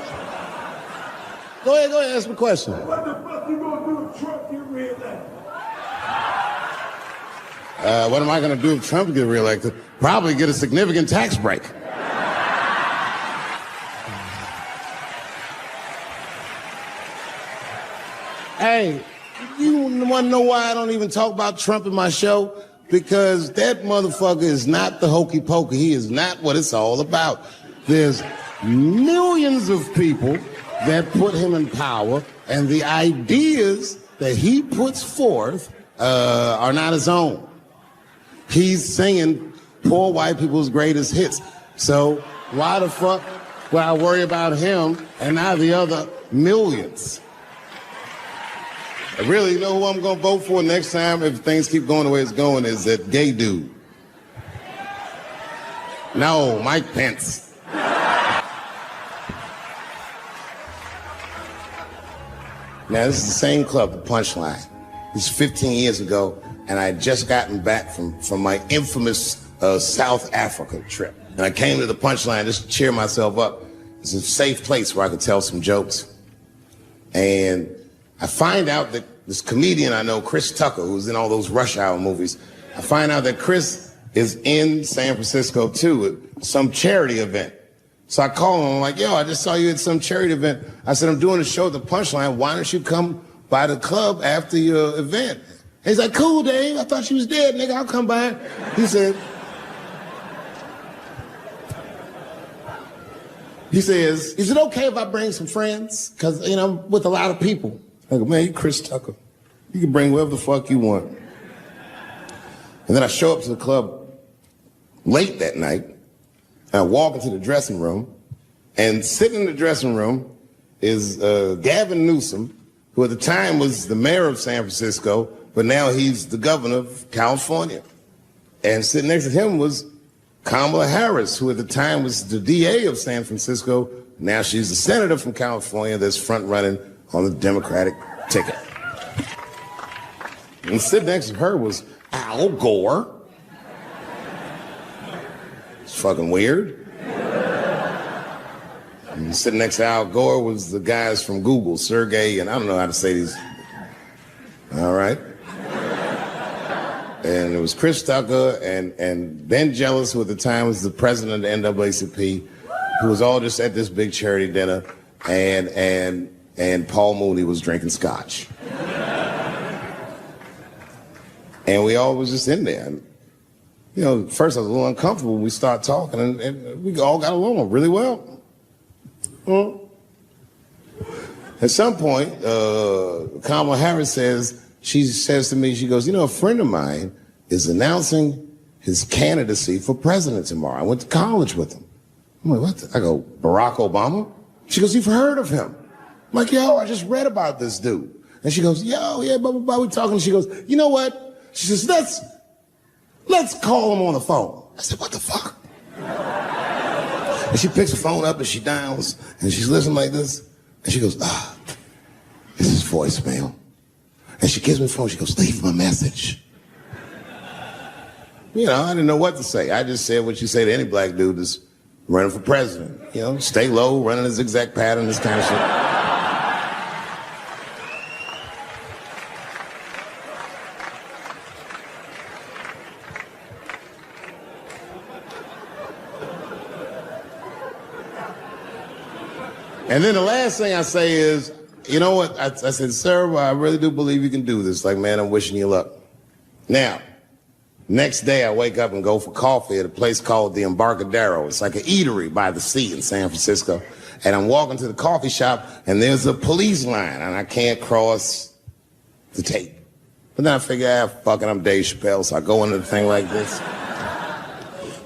go ahead, ask me a question. What the fuck you gonna do if Trump get reelected? What am I gonna do if Trump get reelected? Probably get a significant tax break. Hey, you want to know why I don't even talk about Trump in my show? Because that motherfucker is not the hokey pokey. He is not what it's all about. There's millions of people that put him in power, and the ideas that he puts forth are not his own. He's singing poor white people's greatest hits. So why the fuck would I worry about him and not the other millions? I really know who I'm going to vote for next time if things keep going the way it's going is that gay dude. No, Mike Pence. Now, this is the same club, the Punchline. This is 15 years ago, and I had just gotten back from my infamous South Africa trip. And I came to the Punchline just to cheer myself up. It's a safe place where I could tell some jokes. And I find out that this comedian I know, Chris Tucker, who's in all those Rush Hour movies, I find out that Chris is in San Francisco too at some charity event. So I call him, I'm like, yo, I just saw you at some charity event. I said, I'm doing a show at the Punchline. Why don't you come by the club after your event? He's like, cool, Dave. I thought you was dead, nigga. I'll come by. He says, is it okay if I bring some friends? Because, you know, I'm with a lot of people. I go, man, you Chris Tucker. You can bring whoever the fuck you want. And then I show up to the club late that night, and I walk into the dressing room, and sitting in the dressing room is Gavin Newsom, who at the time was the mayor of San Francisco, but now he's the governor of California. And sitting next to him was Kamala Harris, who at the time was the DA of San Francisco. Now she's the senator from California that's front running on the Democratic ticket. And sitting next to her was Al Gore. It's fucking weird. And sitting next to Al Gore was the guys from Google, Sergey, and I don't know how to say these. All right. And it was Chris Tucker and Ben Jealous, who at the time was the president of the NAACP, who was all just at this big charity dinner, and Paul Mooney was drinking scotch. And we all was just in there. And, you know, first I was a little uncomfortable when we started talking, and we all got along really well. At some point, Kamala Harris she says to me, she goes, you know, a friend of mine is announcing his candidacy for president tomorrow. I went to college with him. I'm like, what? I go, Barack Obama? She goes, you've heard of him? I'm like, yo, I just read about this dude. And she goes, yo, yeah, blah, blah, blah, we talking. She goes, you know what? She says, let's call him on the phone. I said, what the fuck? And she picks the phone up and she dials and she's listening like this. And she goes, this is voicemail. And she gives me the phone. She goes, leave him a message. You know, I didn't know what to say. I just said what you say to any black dude that's running for president. You know, stay low, running a zigzag pattern, this kind of shit. And then the last thing I say is, you know what? I said, sir, I really do believe you can do this. Like, man, I'm wishing you luck. Now, next day I wake up and go for coffee at a place called the Embarcadero. It's like an eatery by the sea in San Francisco. And I'm walking to the coffee shop and there's a police line and I can't cross the tape. But then I figure, fuck it, I'm Dave Chappelle. So I go into the thing like this.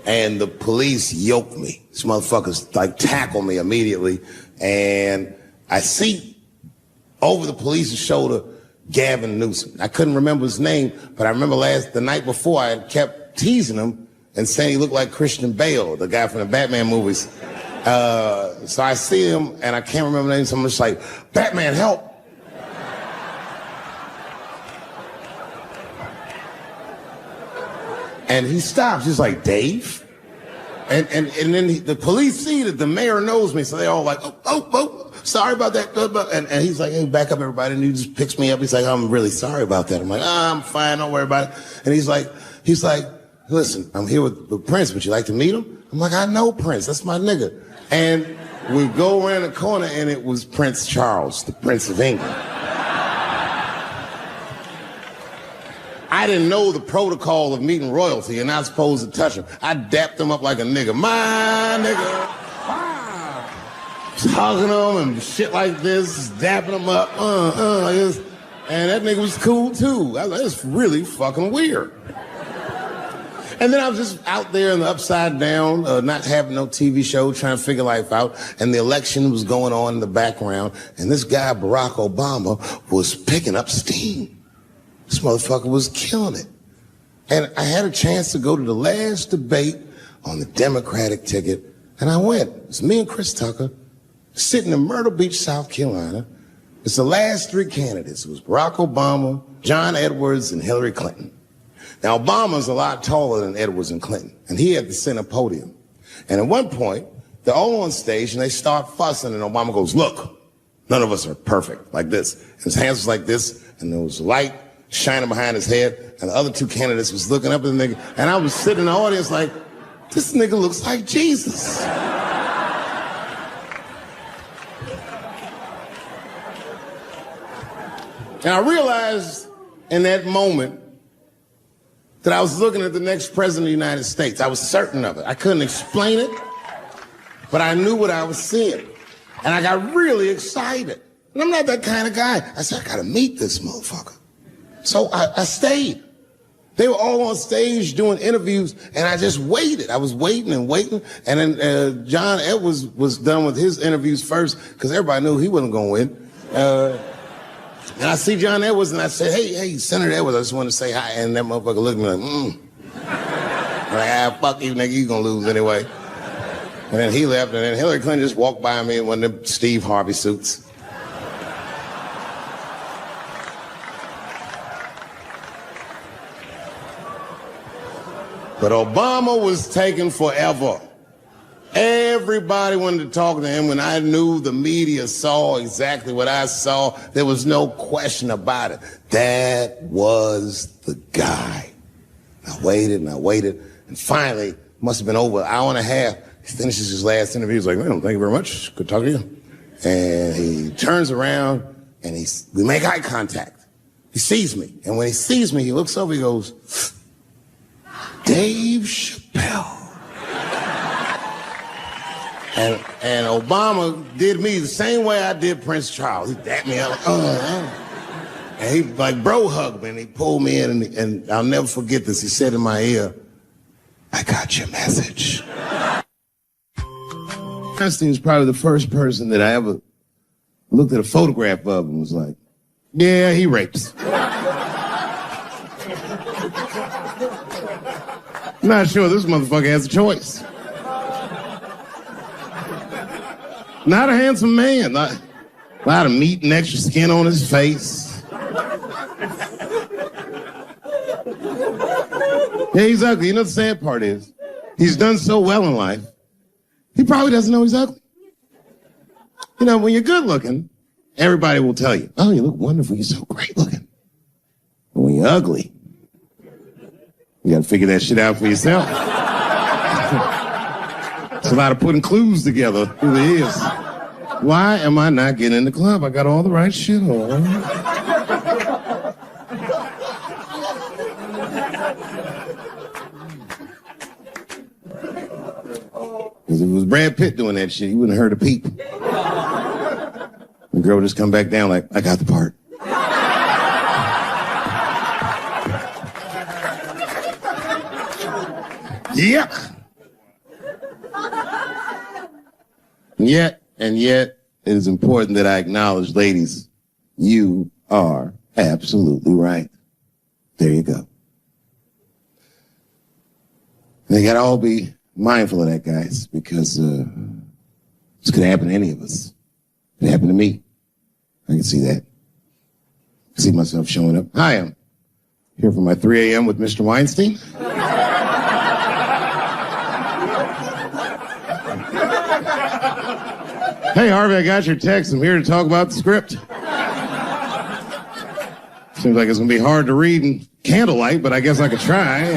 And the police yoke me. These motherfuckers like tackle me immediately. And I see over the police's shoulder Gavin Newsom. I couldn't remember his name, but I remember the night before I had kept teasing him and saying he looked like Christian Bale, the guy from the Batman movies. So I see him and I can't remember the name, so I'm just like, Batman, help. And he stops, he's like, Dave? And then the police see that the mayor knows me, so they all like, oh, sorry about that. And he's like, hey, back up, everybody. And he just picks me up. He's like, I'm really sorry about that. I'm like, I'm fine, don't worry about it. And he's like, listen, I'm here with Prince. Would you like to meet him? I'm like, I know Prince. That's my nigga. And we go around the corner, and it was Prince Charles, the Prince of England. I didn't know the protocol of meeting royalty. You're not supposed to touch him. I dapped him up like a nigga. My nigga. Just hugging him and shit like this, dapping him up, like this. And that nigga was cool too. I was like, that's really fucking weird. And then I was just out there in the upside down, not having no TV show, trying to figure life out. And the election was going on in the background. And this guy, Barack Obama, was picking up steam. This motherfucker was killing it. And I had a chance to go to the last debate on the Democratic ticket, and I went. It's me and Chris Tucker sitting in Myrtle Beach, South Carolina. It's the last three candidates. It was Barack Obama, John Edwards, and Hillary Clinton. Now, Obama's a lot taller than Edwards and Clinton, and he had the center podium. And at one point, they're all on stage, and they start fussing, and Obama goes, look, none of us are perfect, like this. And his hands was like this, and there was light shining behind his head, and the other two candidates was looking up at the nigga, and I was sitting in the audience like, this nigga looks like Jesus. And I realized in that moment that I was looking at the next president of the United States. I was certain of it. I couldn't explain it, but I knew what I was seeing. And I got really excited. And I'm not that kind of guy. I said, I gotta meet this motherfucker. So I stayed. They were all on stage doing interviews, and I just waited. I was waiting and waiting, and then John Edwards was done with his interviews first, because everybody knew he wasn't going to win. And I see John Edwards, and I said, hey, Senator Edwards, I just want to say hi. And that motherfucker looked at me like, Like, fuck you, nigga, you gonna lose anyway. And then he left, and then Hillary Clinton just walked by me in one of them Steve Harvey suits. But Obama was taking forever. Everybody wanted to talk to him. When I knew the media saw exactly what I saw, there was no question about it. That was the guy. I waited, and finally, must have been over an hour and a half, he finishes his last interview. He's like, well, thank you very much. Good talking to you. And he turns around, and we make eye contact. He sees me, and when he sees me, he looks over, he goes, Dave Chappelle. And Obama did me the same way I did Prince Charles. He dapped me up, and he like bro hugged me, and he pulled me in, and I'll never forget this. He said in my ear, I got your message. Weinstein is probably the first person that I ever looked at a photograph of and was like, yeah, he rapes. I'm not sure this motherfucker has a choice. Not a handsome man. A lot of meat and extra skin on his face. Yeah, he's ugly. You know the sad part is, he's done so well in life, he probably doesn't know he's ugly. You know, when you're good looking, everybody will tell you, oh, you look wonderful, you're so great looking. But when you're ugly, you gotta figure that shit out for yourself. It's a lot of putting clues together through the years. Why am I not getting in the club? I got all the right shit on. If it was Brad Pitt doing that shit, you wouldn't have heard a peep. The girl would just come back down like, I got the part. Yuck. And yet, it is important that I acknowledge, ladies, you are absolutely right. There you go. They gotta all be mindful of that, guys, because this could happen to any of us. It could happen to me. I can see that. I can see myself showing up. Hi, I'm here for my 3 a.m. with Mr. Weinstein. Hey, Harvey, I got your text. I'm here to talk about the script. Seems like it's going to be hard to read in candlelight, but I guess I could try.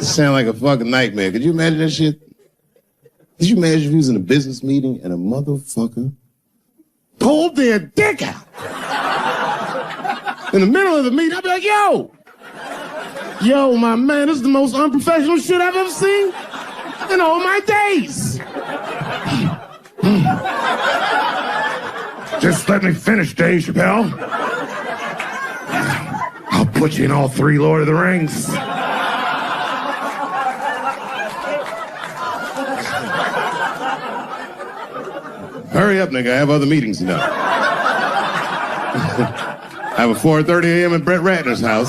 Sound like a fucking nightmare. Could you imagine that shit? Could you imagine if he was in a business meeting and a motherfucker pulled their dick out? In the middle of the meeting, I'd be like, Yo, my man, this is the most unprofessional shit I've ever seen in all my days. Just let me finish, Dave Chappelle. I'll put you in all 3 Lord of the Rings. Hurry up, nigga. I have other meetings tonight. I have a 4:30 a.m. at Brett Ratner's house.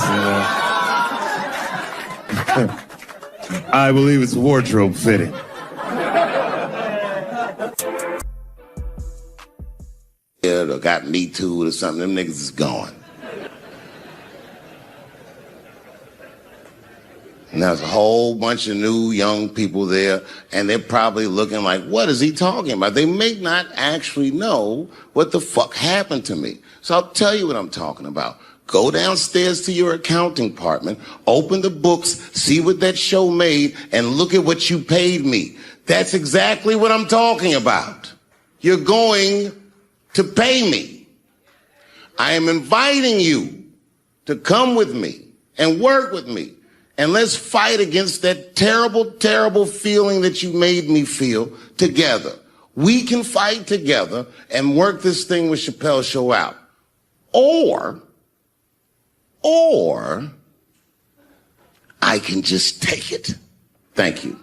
I believe it's wardrobe fitting. Yeah, or got Me Too or something. Them niggas is gone. And there's a whole bunch of new young people there, and they're probably looking like, what is he talking about? They may not actually know what the fuck happened to me. So I'll tell you what I'm talking about. Go downstairs to your accounting department, open the books, see what that show made, and look at what you paid me. That's exactly what I'm talking about. You're going to pay me. I am inviting you to come with me and work with me. And let's fight against that terrible, terrible feeling that you made me feel together. We can fight together and work this thing with Chappelle's show out. Or I can just take it. Thank you.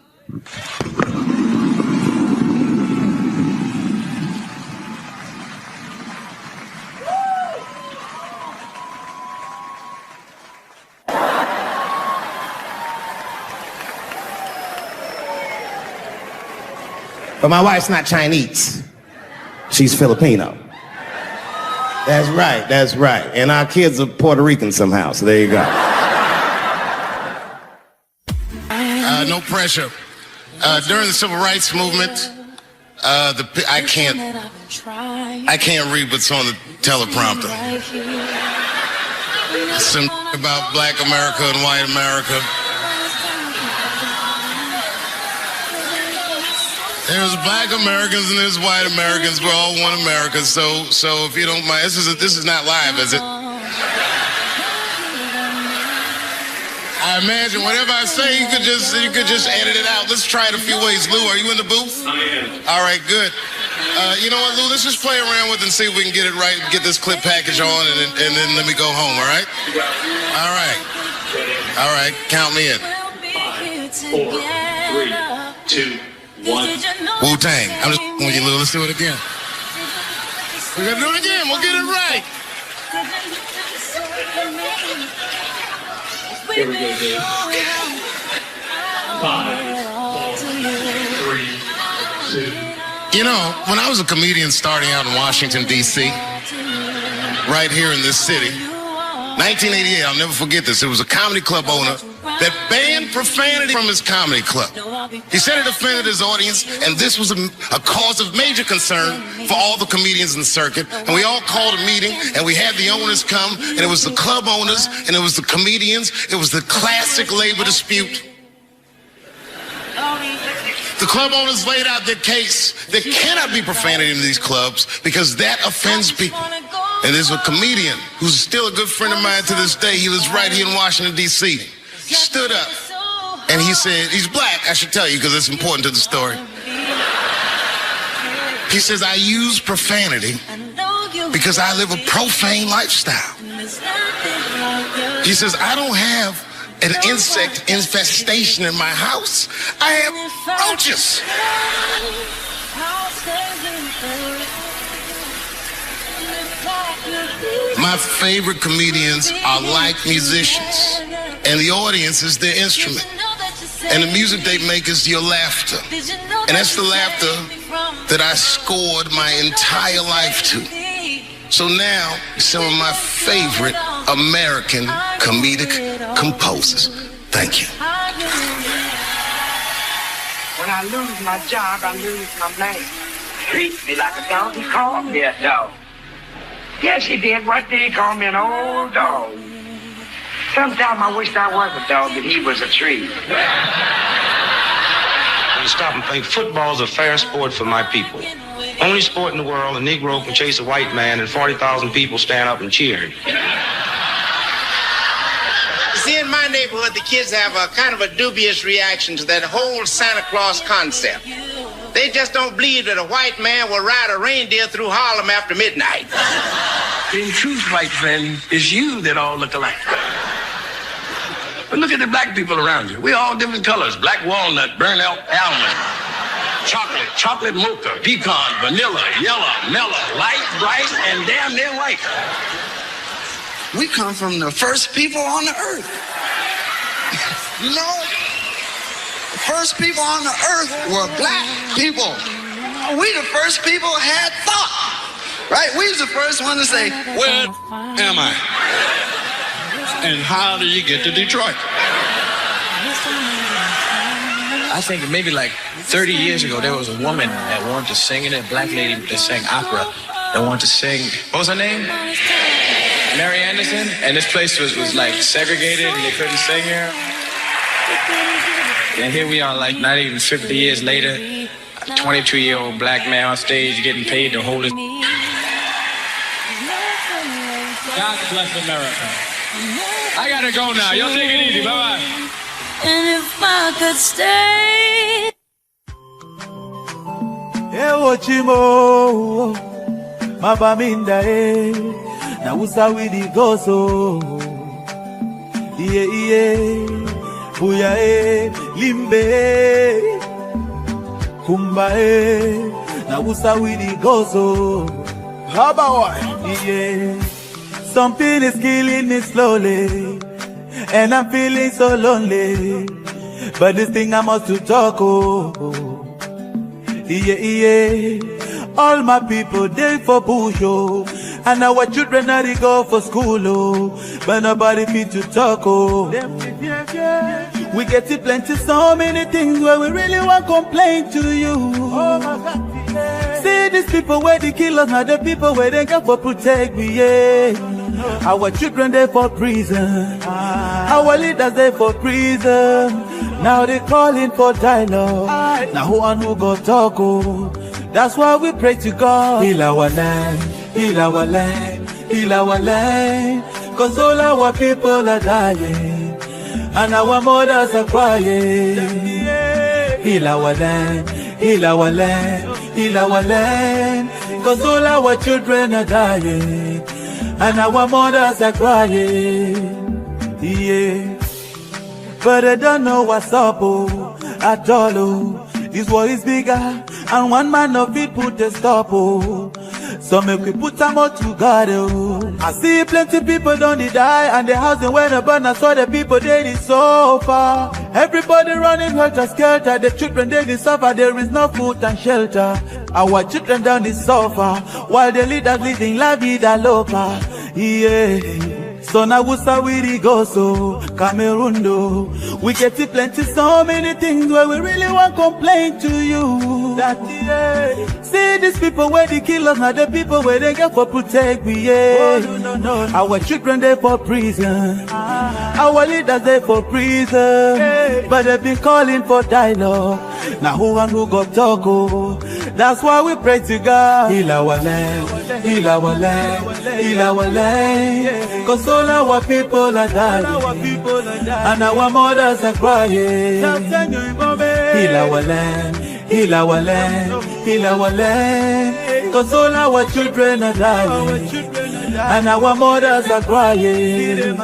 But my wife's not Chinese. She's Filipino. That's right. And our kids are Puerto Rican somehow, so there you go. No pressure. During the civil rights movement, I can't read what's on the teleprompter. Some about black America and white America. There's black Americans and there's white Americans. We're all one America. So if you don't mind, this is not live, is it? I imagine whatever I say, you could just edit it out. Let's try it a few ways. Lou, are you in the booth? I am. All right, good. You know what, Lou? Let's just play around with it and see if we can get it right. Get this clip package on, and then let me go home. All right? All right. All right. Count me in. 5, 4, 3, 2, 1. Wu-Tang. I'm just with you, Lou. Let's do it again. We're gonna do it again. We'll get it right. Here we go, Dave. 5, 4, 3, 2. You know, when I was a comedian starting out in Washington, D.C., right here in this city, 1988, I'll never forget this. It was a comedy club owner that banned profanity from his comedy club. He said it offended his audience, and this was a cause of major concern for all the comedians in the circuit. And we all called a meeting, and we had the owners come, and it was the club owners, and it was the comedians. It was the classic labor dispute. The club owners laid out their case. There cannot be profanity in these clubs because that offends people. And there's a comedian who's still a good friend of mine to this day. He lives right here in Washington, D.C. He stood up and he said, he's black, I should tell you because it's important to the story. He says, I use profanity because I live a profane lifestyle. He says, I don't have an insect infestation in my house. I have roaches. My favorite comedians are like musicians, and the audience is their instrument. And the music they make is your laughter. And that's the laughter that I scored my entire life to. So now, some of my favorite American comedic composers. Thank you. When I lose my job, I lose my man. Treat me like a dog, he called me a dog. Yes, he did. One day he called me an old dog. Sometimes I wished I was a dog and he was a tree. When you stop and think, football's a fair sport for my people. Only sport in the world a Negro can chase a white man and 40,000 people stand up and cheer. See, in my neighborhood, the kids have a kind of a dubious reaction to that whole Santa Claus concept. They just don't believe that a white man will ride a reindeer through Harlem after midnight. In truth, white friend, it's you that all look alike. But look at the black people around you. We're all different colors. Black walnut, burnt almond, chocolate mocha, pecan, vanilla, yellow, mellow, light, bright, and damn near white. We come from the first people on the earth. You know, the first people on the earth were black people. We the first people had thought, right? We was the first one to say, where am I? And how do you get to Detroit? I think maybe like 30 years ago, there was a woman that wanted to sing in it, a black lady that sang opera, that wanted to sing, what was her name? Mary Anderson, and this place was like segregated and they couldn't sing here. And here we are, like not even 50 years later, a 22-year-old black man on stage getting paid to hold his... God bless America. I gotta go now. Y'all take it easy. Bye-bye. And if I could stay... Chimo, Mabaminda, na usa widi gozo, buya limbe, kumba na usa widi gozo, haba something is killing me slowly, and I'm feeling so lonely, but this thing I must to talk Yeah. All my people, they for bush, oh. And our children are they go for school, oh. But nobody fit to talk, oh. We get it plenty, so many things where we really want to complain to you. Oh my God. See these people where they kill us, now the people where they go for protect me, yeah. Our children they for prison, our leaders they for prison. Now they calling for dialogue. Now who and who go talk, oh. That's why we pray to God. Heal our land, heal our land, heal our land. Cause all our people are dying, and our mothers are crying. Heal our land, heal our land, heal our land. Cause all our children are dying, and our mothers are crying. Yeah. But I don't know what's up, oh, at all, oh. This war is bigger, and one man of it put a stop, oh. So make we put some more together, oh. I see plenty people don't die, and the housing where the burn, I saw the people they so far. Everybody running helter-skelter, the children they suffer, there is no food and shelter. Our children down the suffer, while the leaders living la vida loca, yeah. So now we start with the go so Cameroon do. We get it plenty, so many things where we really want to complain to you. That yeah. See these people where they kill us, now the people where they get for protect me, yeah. Oh, no. Our children they for prison, our leaders they for prison, hey. But they've been calling for dialogue. Now who and who got talk, oh. That's why we pray to God. Heal our land, heal our land, heal our land. Cause all our people are dying, and our mothers are crying. Heal our land, heal our land, heal our land. Cause all our children are dying, and our mothers are crying.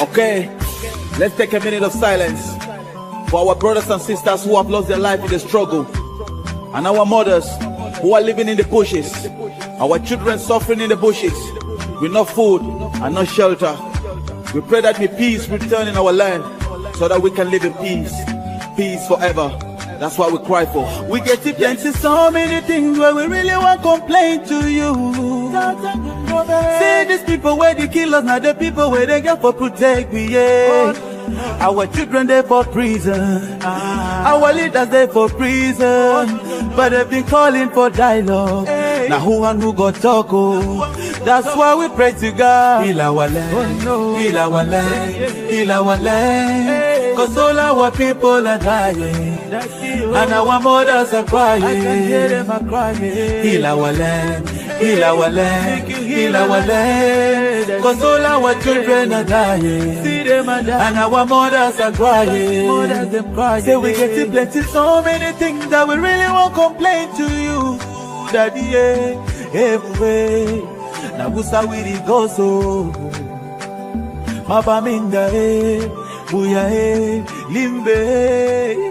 Okay, let's take a minute of silence for our brothers and sisters who have lost their life in the struggle, and our mothers who are living in the bushes, our children suffering in the bushes with no food and no shelter. We pray that may peace return in our land so that we can live in peace, peace forever. That's what we cry for. We get it plenty, so many things where we really want to complain to you. See these people where they kill us, now the people where they get for protect me, yeah. Our children they for prison, our leaders they for prison, but they've been calling for dialogue. Now who and who got talk, oh. That's why we pray to God. Heal our land, heal our land, heal our land. Cause all our people are dying, and our mothers are crying. Heal our land, heal our land, heal our land. Cause all our children are dying, and our mothers are crying. Say we get it plenty, so many things that we really won't complain to you. Daddy, yeah, everywhere. Nagusa wiri gozo, Mabaminda, Buya, Limbe.